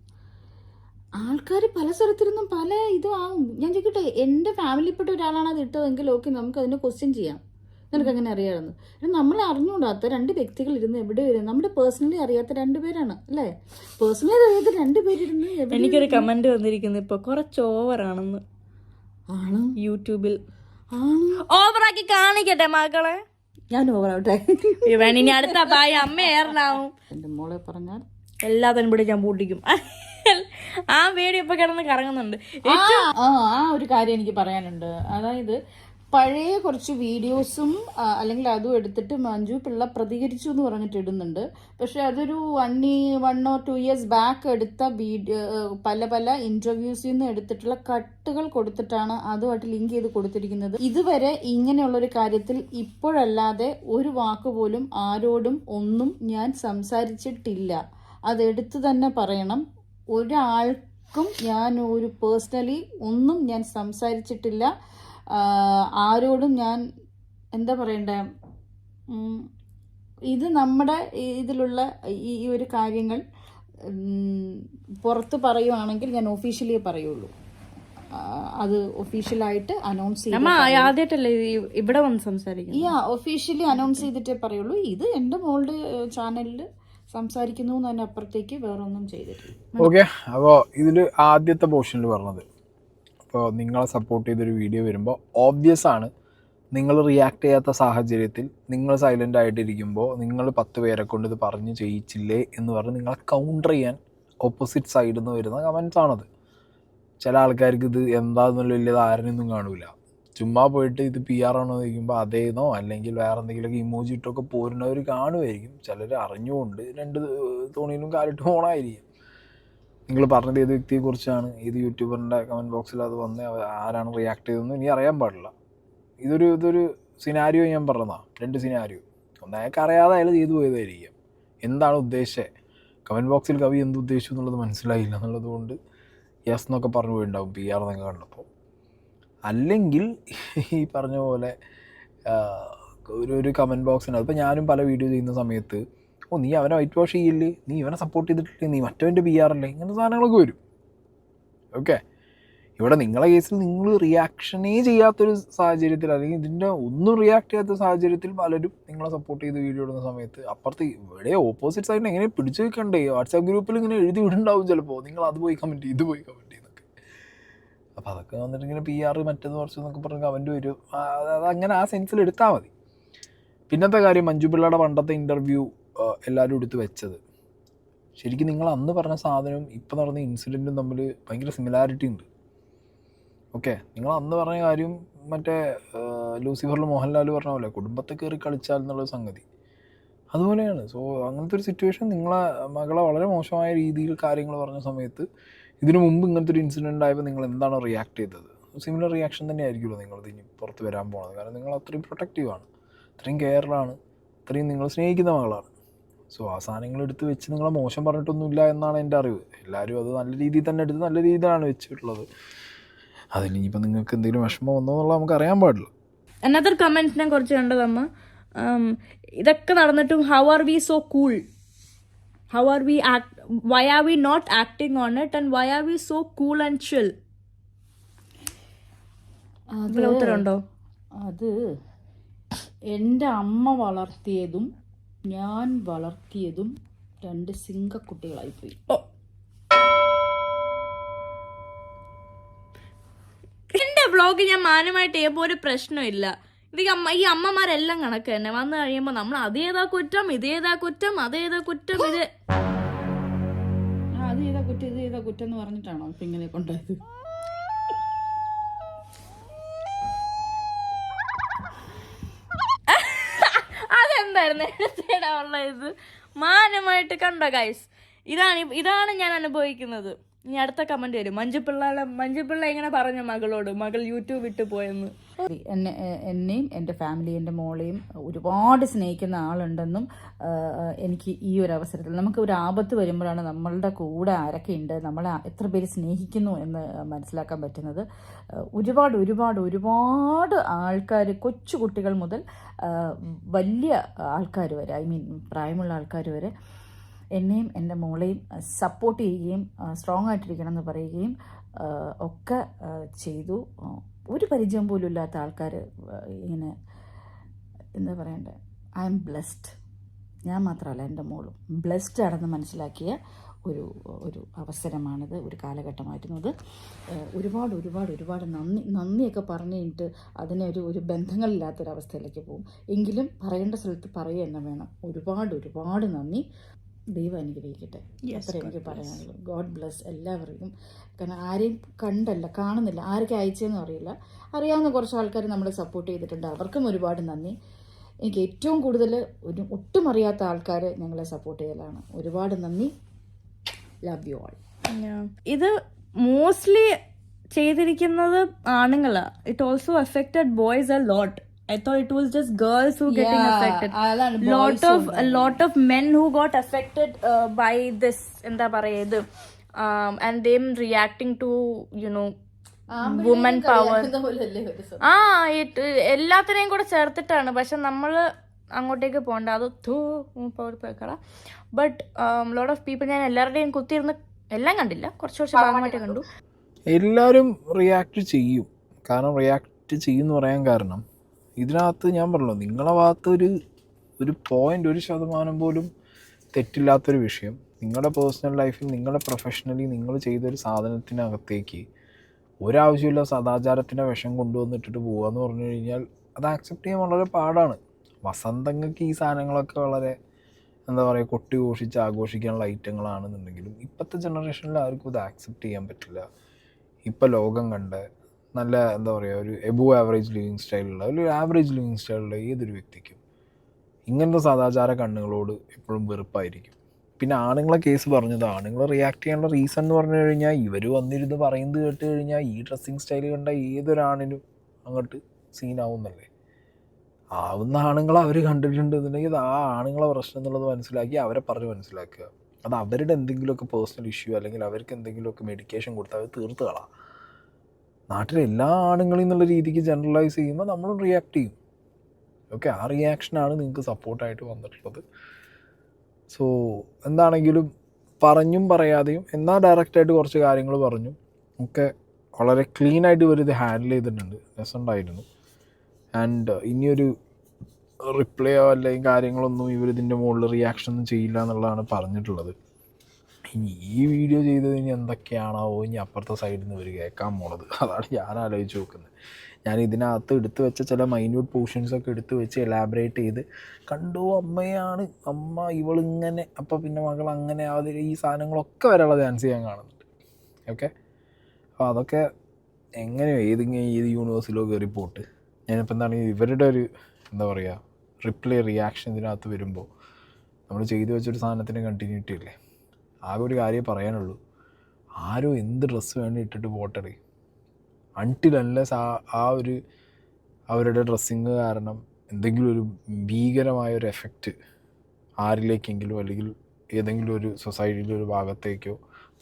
ആൾക്കാർ പല സ്ഥലത്തിരുന്നും പല ഇതും ആവും. ഞാൻ ചോദിക്കട്ടെ, എൻ്റെ ഫാമിലിയിൽപ്പെട്ട ഒരാളാണ് അത് ഇട്ടതെങ്കിൽ ഓക്കെ, നമുക്ക് അതിനെ ക്വസ്റ്റ്യൻ ചെയ്യാം. നിനക്ക് അങ്ങനെ അറിയാമായിരുന്നു. നമ്മൾ അറിഞ്ഞുകൂടാത്ത രണ്ട് വ്യക്തികൾ ഇരുന്ന് എവിടെ വരും, നമ്മുടെ പേഴ്സണലി അറിയാത്ത രണ്ടുപേരാണ് അല്ലേ? പേഴ്സണലി അറിയാത്ത രണ്ടുപേരിരുന്ന് എനിക്കൊരു കമന്റ് വന്നിരിക്കുന്നു ഇപ്പൊ, കുറച്ച് ഓവറാണെന്ന്. ആണ് യൂട്യൂബിൽ ആണ്. ഓവറാക്കി കാണിക്കട്ടെ മക്കളെ. ഞാൻ ഓവറാവട്ടെ? ഇവൻ ഇനി അടുത്ത പായ അമ്മ ഏറനാവും. എൻ്റെ മോളെ പറഞ്ഞാൽ എല്ലാത്തിനും പിടി ഞാൻ പൂട്ടിക്കും. ആ വീഡിയോ ഇപ്പൊ കിടന്ന് കറങ്ങുന്നുണ്ട്. ആ ഒരു കാര്യം എനിക്ക് പറയാനുണ്ട്. അതായത് പഴയ കുറച്ച് വീഡിയോസും അല്ലെങ്കിൽ അതും എടുത്തിട്ട് മഞ്ജു പിള്ള പ്രതികരിച്ചു എന്ന് പറഞ്ഞിട്ട് ഇടുന്നുണ്ട്. പക്ഷെ അതൊരു 1 or 2 years ബാക്ക് എടുത്ത വീഡിയോ, പല ഇന്റർവ്യൂസിൽ നിന്ന് എടുത്തിട്ടുള്ള കട്ടുകൾ കൊടുത്തിട്ടാണ് അതുമായിട്ട് ലിങ്ക് ചെയ്ത് കൊടുത്തിരിക്കുന്നത്. ഇതുവരെ ഇങ്ങനെയുള്ളൊരു കാര്യത്തിൽ ഇപ്പോഴല്ലാതെ ഒരു വാക്ക് പോലും ആരോടും ഒന്നും ഞാൻ സംസാരിച്ചിട്ടില്ല. അതെടുത്ത് തന്നെ പറയണം. ഒരാൾക്കും ഞാൻ ഒരു പേഴ്സണലി ഒന്നും ഞാൻ സംസാരിച്ചിട്ടില്ല. ആരോടും ഞാൻ എന്താ പറയണ്ടേ, ഇത് നമ്മുടെ ഇതിലുള്ള ഈ ഒരു കാര്യങ്ങൾ പുറത്ത് പറയുവാണെങ്കിൽ ഞാൻ ഒഫീഷ്യലി പറയുള്ളൂ. അത് ഒഫീഷ്യലായിട്ട് അനൗൺസ് ആദ്യമായിട്ടല്ലേ ഇവിടെ വന്ന് സംസാരിക്കും. ഒഫീഷ്യലി അനൗൺസ് ചെയ്തിട്ടേ പറയുള്ളൂ. ഇത് എൻ്റെ മോളുടെ ചാനലിൽ സംസാരിക്കുന്നു എന്നതിന് അപ്പുറത്തേക്ക് വേറൊന്നും ചെയ്തിട്ടില്ല. ഓക്കെ, അപ്പോൾ ഇതിൽ ആദ്യത്തെ പോർഷനിൽ പറഞ്ഞത്, ഇപ്പോൾ നിങ്ങളെ സപ്പോർട്ട് ചെയ്തൊരു വീഡിയോ വരുമ്പോൾ ഓബ്വിയസ് ആണ് നിങ്ങൾ റിയാക്ട് ചെയ്യാത്ത സാഹചര്യത്തിൽ നിങ്ങൾ സൈലൻ്റ് ആയിട്ടിരിക്കുമ്പോൾ നിങ്ങൾ 10 പേരെ കൊണ്ട് ഇത് പറഞ്ഞ് ചെയ്യിച്ചില്ലേ എന്ന് പറഞ്ഞ് നിങ്ങളെ കൗണ്ടർ ചെയ്യാൻ ഓപ്പോസിറ്റ് സൈഡിൽ നിന്ന് വരുന്ന കമൻസ് ആണത്. ചില ആൾക്കാർക്ക് ഇത് എന്താണെന്നുള്ള വലിയ ധാരണയൊന്നും കാണൂല. ചുമ്മാ പോയിട്ട് ഇത് PR ആണോ എന്ന് ചോദിക്കുമ്പോൾ അതേന്നോ അല്ലെങ്കിൽ വേറെ എന്തെങ്കിലുമൊക്കെ ഇമോജി ഇട്ടൊക്കെ പോരുന്നവർ കാണുമായിരിക്കും. ചിലർ അറിഞ്ഞുകൊണ്ട് 2 തോണിയിലും കാലിട്ട് പോകണമായിരിക്കും. നിങ്ങൾ പറഞ്ഞത് ഏത് വ്യക്തിയെക്കുറിച്ചാണ്, ഏത് യൂട്യൂബറിൻ്റെ കമൻറ്റ് ബോക്സിൽ അത് വന്ന് ആരാണ് റിയാക്ട് ചെയ്തതെന്ന് ഇനി അറിയാൻ പാടില്ല. ഇതൊരു സിനാരിയോ ഞാൻ പറഞ്ഞതാണ്, 2 സിനാരിയോ. ഒന്നേക്ക് അറിയാതെ അയാൾ ചെയ്തു പോയതായിരിക്കും. എന്താണ് ഉദ്ദേശിച്ചത്, കമൻറ്റ് ബോക്സിൽ കവി എന്ത് ഉദ്ദേശിച്ചു എന്നുള്ളത് മനസ്സിലായില്ല എന്നുള്ളത് കൊണ്ട് യെസ് എന്നൊക്കെ പറഞ്ഞു പോയിട്ടുണ്ടാവും PR എന്നൊക്കെ കണ്ടപ്പോൾ. അല്ലെങ്കിൽ ഈ പറഞ്ഞ പോലെ ഒരു കമൻറ്റ് ബോക്സിനകത്ത് ഇപ്പോൾ ഞാനും പല വീഡിയോ ചെയ്യുന്ന സമയത്ത്, നീ അവനെ വൈറ്റ് വാഷ് ചെയ്യില്ലേ, നീ ഇവനെ സപ്പോർട്ട് ചെയ്തിട്ടില്ലേ, നീ മറ്റവൻ്റെ PR അല്ലേ, ഇങ്ങനത്തെ സാധനങ്ങളൊക്കെ വരും. ഓക്കെ, ഇവിടെ നിങ്ങളെ കേസിൽ നിങ്ങൾ റിയാക്ഷനേ ചെയ്യാത്തൊരു സാഹചര്യത്തിൽ അല്ലെങ്കിൽ ഇതിൻ്റെ ഒന്നും റിയാക്ട് ചെയ്യാത്ത സാഹചര്യത്തിൽ പലരും നിങ്ങളെ സപ്പോർട്ട് ചെയ്ത് വീഡിയോ ഇടുന്ന സമയത്ത് അപ്പുറത്ത് ഇവിടെ ഓപ്പോസിറ്റ് സൈഡിനെ എങ്ങനെ പിടിച്ചു വെക്കണ്ടേ, വാട്സാപ്പ് ഗ്രൂപ്പിൽ ഇങ്ങനെ എഴുതി വിടുന്നുണ്ടാവും ചിലപ്പോൾ, നിങ്ങൾ അത് പോയി കമൻറ്റ് ചെയ്ത് ഇത് പോയി കമൻറ്റ് ചെയ്യുന്നൊക്കെ. അപ്പോൾ അതൊക്കെ വന്നിട്ട് ഇങ്ങനെ PR മറ്റേത് കുറച്ച് എന്നൊക്കെ പറഞ്ഞ് കമൻറ്റ് വരും. അതങ്ങനെ ആ സെൻസിൽ എടുത്താൽ മതി. പിന്നത്തെ കാര്യം, മഞ്ജു പിള്ളയുടെ പണ്ടത്തെ ഇൻ്റർവ്യൂ എല്ലാവരും എടുത്ത് വെച്ചത്, ശരിക്കും നിങ്ങൾ അന്ന് പറഞ്ഞ സാധനവും ഇപ്പോൾ നടന്ന ഇൻസിഡൻറ്റും തമ്മിൽ ഭയങ്കര സിമിലാരിറ്റി ഉണ്ട്. ഓക്കെ, നിങ്ങൾ അന്ന് പറഞ്ഞ കാര്യം മറ്റേ ലൂസിഫറിൽ മോഹൻലാൽ പറഞ്ഞ പോലെ കുടുംബത്തെ കയറി കളിച്ചാൽ എന്നുള്ള സംഗതി അതുപോലെയാണ്. സോ അങ്ങനത്തെ ഒരു സിറ്റുവേഷൻ നിങ്ങളെ മകളെ വളരെ മോശമായ രീതിയിൽ കാര്യങ്ങൾ പറഞ്ഞ സമയത്ത് ഇതിനു മുമ്പ് ഇങ്ങനത്തെ ഒരു ഇൻസിഡൻ്റ് ആയപ്പോൾ നിങ്ങൾ എന്താണ് റിയാക്ട് ചെയ്തത്, സിമിലർ റിയാക്ഷൻ തന്നെ ആയിരിക്കുമല്ലോ നിങ്ങളിത് ഇനി പുറത്ത് വരാൻ പോകുന്നത്. കാരണം നിങ്ങൾ അത്രയും പ്രൊട്ടക്റ്റീവാണ്, അത്രയും കെയറാണ്, അത്രയും നിങ്ങൾ സ്നേഹിക്കുന്ന മകളാണ്. സോ ആ സാധനങ്ങൾ എടുത്ത് വെച്ച് നിങ്ങളെ മോശം പറഞ്ഞിട്ടൊന്നുമില്ല എന്നാണ് എൻ്റെ അറിവ്. എല്ലാവരും അത് നല്ല രീതിയിൽ തന്നെ എടുത്ത് നല്ല രീതിയിലാണ് വെച്ചിട്ടുള്ളത്. അതിനിപ്പോൾ നിങ്ങൾക്ക് എന്തെങ്കിലും വിഷമം വന്നോ എന്നുള്ളത് നമുക്ക് അറിയാൻ പാടില്ല. അനദർ കമൻറ്റിനെ കുറിച്ച് കണ്ടതമ്മ, ഇതൊക്കെ നടന്നിട്ടും how are we so cool, how are we why are we not acting on it and why are we so cool and chill. ഉത്തരവുണ്ടോ? അത് എൻ്റെ അമ്മ വളർത്തിയതും ഞാൻ വളർത്തിയതും 2 സിംഗക്കുട്ടികളായിപ്പോയി. എന്റെ വ്ളോഗ് ഞാൻ മാന്യമായിട്ട് ചെയ്യുമ്പോൾ ഒരു പ്രശ്നമില്ല. ഈ അമ്മമാരെല്ലാം കണക്ക് തന്നെ. വന്നു കഴിയുമ്പോൾ നമ്മൾ അതേതാ കുറ്റം, ഇതേതാ കുറ്റം, അതേതാ കുറ്റം, ഇത് അതേതാ കുറ്റം ഇത് ഏതാ കുറ്റം എന്ന് പറഞ്ഞിട്ടാണോ ഇപ്പം ഇങ്ങനെ കൊണ്ടുപോയത്? അതെന്തായിരുന്നു എടുത്തിടാനുള്ള ഇത്? മാന്യമായിട്ട് കണ്ടോ ഗൈസ്? ഇതാണ് ഞാൻ അനുഭവിക്കുന്നത്. ഇനി അടുത്ത കമന്റ് വരും, മഞ്ജുപിള്ള എങ്ങനെ പറഞ്ഞു മകളോട്, മകൾ യൂട്യൂബ് വിട്ടു പോയെന്ന്. എന്നെയും എൻ്റെ ഫാമിലി, എൻ്റെ മോളെയും ഒരുപാട് സ്നേഹിക്കുന്ന ആളുണ്ടെന്നും എനിക്ക് ഈ ഒരു അവസരത്തിൽ നമുക്ക് ഒരു ആപത്ത് വരുമ്പോഴാണ് നമ്മളുടെ കൂടെ ആരൊക്കെ ഉണ്ട്, നമ്മളെ എത്ര പേര് സ്നേഹിക്കുന്നു എന്ന് മനസ്സിലാക്കാൻ പറ്റുന്നത്. ഒരുപാട് ഒരുപാട് ഒരുപാട് ആൾക്കാർ, കൊച്ചു കുട്ടികൾ മുതൽ വലിയ ആൾക്കാർ വരെ, പ്രായമുള്ള ആൾക്കാർ വരെ എന്നെയും എൻ്റെ മോളെയും സപ്പോർട്ട് ചെയ്യുകയും സ്ട്രോങ് ആയിട്ടിരിക്കണം എന്ന് പറയുകയും ഒക്കെ ചെയ്തു. ഒരു പരിചയം പോലും ഇല്ലാത്ത ആൾക്കാർ ഇങ്ങനെ എന്താ പറയണ്ടേ, ഐ എം ബ്ലെസ്ഡ്. ഞാൻ മാത്രമല്ല, എൻ്റെ മോളും ബ്ലെസ്ഡ് ആണെന്ന് മനസ്സിലാക്കിയ ഒരു അവസരമാണിത്, ഒരു കാലഘട്ടമായിരുന്നത്. ഒരുപാട് ഒരുപാട് ഒരുപാട് നന്ദിയൊക്കെ പറഞ്ഞു കഴിഞ്ഞിട്ട് അതിനെ ഒരു ബന്ധങ്ങളില്ലാത്തൊരവസ്ഥയിലേക്ക് പോകും. എങ്കിലും പറയേണ്ട സ്ഥലത്ത് പറയുക തന്നെ വേണം. ഒരുപാട് ഒരുപാട് നന്ദി. ദൈവം അനുഗ്രഹിക്കട്ടെ, അത്ര എനിക്ക് പറയാനുള്ളൂ. ഗോഡ് ബ്ലെസ് എല്ലാവർക്കും. കാരണം ആരെയും കാണുന്നില്ല, ആരൊക്കെ അയച്ചതെന്നും അറിയില്ല. അറിയാവുന്ന കുറച്ച് ആൾക്കാർ നമ്മളെ സപ്പോർട്ട് ചെയ്തിട്ടുണ്ട്, അവർക്കും ഒരുപാട് നന്ദി. എനിക്ക് ഏറ്റവും കൂടുതൽ ഒട്ടും അറിയാത്ത ആൾക്കാർ ഞങ്ങളെ സപ്പോർട്ട് ചെയ്യലാണ്. ഒരുപാട് നന്ദി. Love you all. ഇത് മോസ്റ്റ്ലി ചെയ്തിരിക്കുന്നത് ആണുങ്ങളാ. It also affected boys a lot. I thought it was just girls who getting affected. Lot of men who got affected by this, എന്താ പറയുക, ഇത് and them reacting to, you know, woman power. എല്ലാത്തിനെയും കൂടെ ചേർത്തിട്ടാണ്. പക്ഷെ നമ്മള് അങ്ങോട്ടേക്ക് പോകണ്ട, അത് ബട്ട് ലോട്ട് ഓഫ് പീപ്പിൾ, ഞാൻ എല്ലാവരുടെയും കുത്തിയിരുന്ന് എല്ലാം കണ്ടില്ല, കുറച്ച് ഭാഗമായിട്ട് കണ്ടു. എല്ലാവരും റിയാക്ട് ചെയ്യും. കാരണം റിയാക്ട് ചെയ്യുമെന്ന് പറയാൻ കാരണം ഇതിനകത്ത് ഞാൻ പറഞ്ഞല്ലോ, നിങ്ങളുടെ ഭാഗത്ത് ഒരു 0.1% പോലും തെറ്റില്ലാത്തൊരു വിഷയം. നിങ്ങളുടെ പേഴ്സണൽ ലൈഫിൽ, നിങ്ങളുടെ പ്രൊഫഷണലി നിങ്ങൾ ചെയ്തൊരു സാധനത്തിനകത്തേക്ക് ഒരാവശ്യമില്ല സദാചാരത്തിൻ്റെ വിഷം കൊണ്ടുവന്നിട്ടിട്ട് പോകാമെന്ന് പറഞ്ഞു കഴിഞ്ഞാൽ അത് ആക്സെപ്റ്റ് ചെയ്യാൻ വളരെ പാടാണ്. വസന്തങ്ങൾക്ക് ഈ സാധനങ്ങളൊക്കെ വളരെ എന്താ പറയുക, കൊട്ടി ഘോഷിച്ച് ആഘോഷിക്കാനുള്ള ഐറ്റങ്ങളാണെന്നുണ്ടെങ്കിലും ഇപ്പോഴത്തെ ജനറേഷനിൽ ആർക്കും ഇത് ആക്സെപ്റ്റ് ചെയ്യാൻ പറ്റില്ല. ഇപ്പം ലോകം കണ്ട നല്ല എന്താ പറയുക, ഒരു എബോ ആവറേജ് ലിവിങ് സ്റ്റൈലുള്ള, ഒരു ആവറേജ് ലിവിങ് സ്റ്റൈലുള്ള ഏതൊരു വ്യക്തിക്കും ഇങ്ങനത്തെ സദാചാര കണ്ണുകളോട് എപ്പോഴും വെറുപ്പായിരിക്കും. പിന്നെ ആണുങ്ങളെ കേസ് പറഞ്ഞത്, ആണുങ്ങൾ റിയാക്ട് ചെയ്യാനുള്ള റീസൺ എന്ന് പറഞ്ഞു കഴിഞ്ഞാൽ ഇവർ വന്നിരുന്ന് പറയുന്നത് കേട്ട് കഴിഞ്ഞാൽ ഈ ഡ്രസ്സിങ് സ്റ്റൈൽ കണ്ട ഏതൊരാണിനും അങ്ങോട്ട് സീനാവുന്നല്ലേ. ആവുന്ന ആണുങ്ങളെ അവർ കണ്ടിട്ടുണ്ടെന്നുണ്ടെങ്കിൽ ആ ആണുങ്ങളെ പ്രശ്നം എന്നുള്ളത് മനസ്സിലാക്കി അവരെ പറഞ്ഞ് മനസ്സിലാക്കുക. അത് അവരുടെ എന്തെങ്കിലുമൊക്കെ പേഴ്സണൽ ഇഷ്യൂ അല്ലെങ്കിൽ അവർക്ക് എന്തെങ്കിലുമൊക്കെ മെഡിക്കേഷൻ കൊടുത്താൽ അത് തീർത്ത് കളാം. നാട്ടിലെ എല്ലാ ആണുങ്ങളും എന്നുള്ള രീതിക്ക് ജനറലൈസ് ചെയ്യുമ്പോൾ നമ്മളും റിയാക്ട് ചെയ്യും. ഓക്കെ, ആ റിയാക്ഷനാണ് നിങ്ങൾക്ക് സപ്പോർട്ടായിട്ട് വന്നിട്ടുള്ളത്. സോ എന്താണെങ്കിലും പറഞ്ഞും പറയാതെയും എന്നാൽ ഡയറക്റ്റായിട്ട് കുറച്ച് കാര്യങ്ങൾ പറഞ്ഞു ഒക്കെ വളരെ ക്ലീനായിട്ട് ഇവരിത് ഹാൻഡിൽ ചെയ്തിട്ടുണ്ട്. രസമുണ്ടായിരുന്നു. ആൻഡ് ഇനിയൊരു റിപ്ലൈയോ അല്ലെങ്കിൽ കാര്യങ്ങളൊന്നും ഇവരിതിൻ്റെ മുകളിൽ റിയാക്ഷൻ ഒന്നും ചെയ്യില്ല എന്നുള്ളതാണ് പറഞ്ഞിട്ടുള്ളത്. ഇനി ഈ വീഡിയോ ചെയ്തത് ഇനി എന്തൊക്കെയാണാവോ ഇനി അപ്പുറത്തെ സൈഡിൽ നിന്ന് ഇവർ കേൾക്കാൻ പോണത്, അതാണ് ഞാൻ ആലോചിച്ച് നോക്കുന്നത്. ഞാൻ ഇതിനകത്ത് എടുത്തു വെച്ച ചില മൈന്യൂട്ട് പോർഷൻസൊക്കെ എടുത്തു വെച്ച് എലാബറേറ്റ് ചെയ്ത് കണ്ടു, അമ്മയാണ് അമ്മ ഇവളിങ്ങനെ, അപ്പോൾ പിന്നെ മകൾ അങ്ങനെ, അതിൽ ഈ സാധനങ്ങളൊക്കെ വരെയുള്ള ചാൻസ് ഞാൻ കാണുന്നുണ്ട്. ഓക്കെ, അപ്പോൾ അതൊക്കെ എങ്ങനെയോ ഏത് യൂണിവേഴ്സിലോ കയറി പോട്ട്. ഞാനിപ്പോൾ എന്താണ് ഇവരുടെ ഒരു എന്താ പറയുക റിയാക്ഷൻ ഇതിനകത്ത് വരുമ്പോൾ നമ്മൾ ചെയ്തു വെച്ചൊരു സാധനത്തിന് കണ്ടിന്യൂറ്റി ഇല്ലേ. ആകെ ഒരു കാര്യം പറയാനുള്ളൂ, ആരോ എന്ത് ഡ്രസ്സ് വേണ്ടി ഇട്ടിട്ട് പോട്ടറി, അൺടിൽ അൺലെസ് ആ ഒരു അവരുടെ ഡ്രസ്സിങ് കാരണം എന്തെങ്കിലും ഒരു ഭീകരമായൊരു എഫക്റ്റ് ആരിലേക്കെങ്കിലും അല്ലെങ്കിൽ ഏതെങ്കിലും ഒരു സൊസൈറ്റിയിലൊരു ഭാഗത്തേക്കോ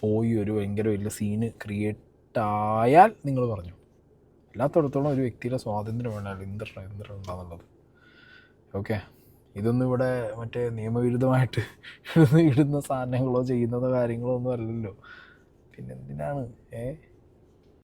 പോയി ഒരു ഭയങ്കര വലിയ സീന് ക്രിയേറ്റ് ആയാൽ നിങ്ങൾ പറഞ്ഞു. അല്ലാത്തടത്തോളം ഒരു വ്യക്തിയുടെ സ്വാതന്ത്ര്യം വേണമല്ലോ എന്തിട്ടുണ്ടാകുന്നുള്ളത്. ഓക്കെ, ഇതൊന്നും ഇവിടെ മറ്റേ നിയമവിരുദ്ധമായിട്ട് ഇടുന്ന സാധനങ്ങളോ ചെയ്യുന്നതോ കാര്യങ്ങളോ ഒന്നും അല്ലല്ലോ. പിന്നെ എന്തിനാണ്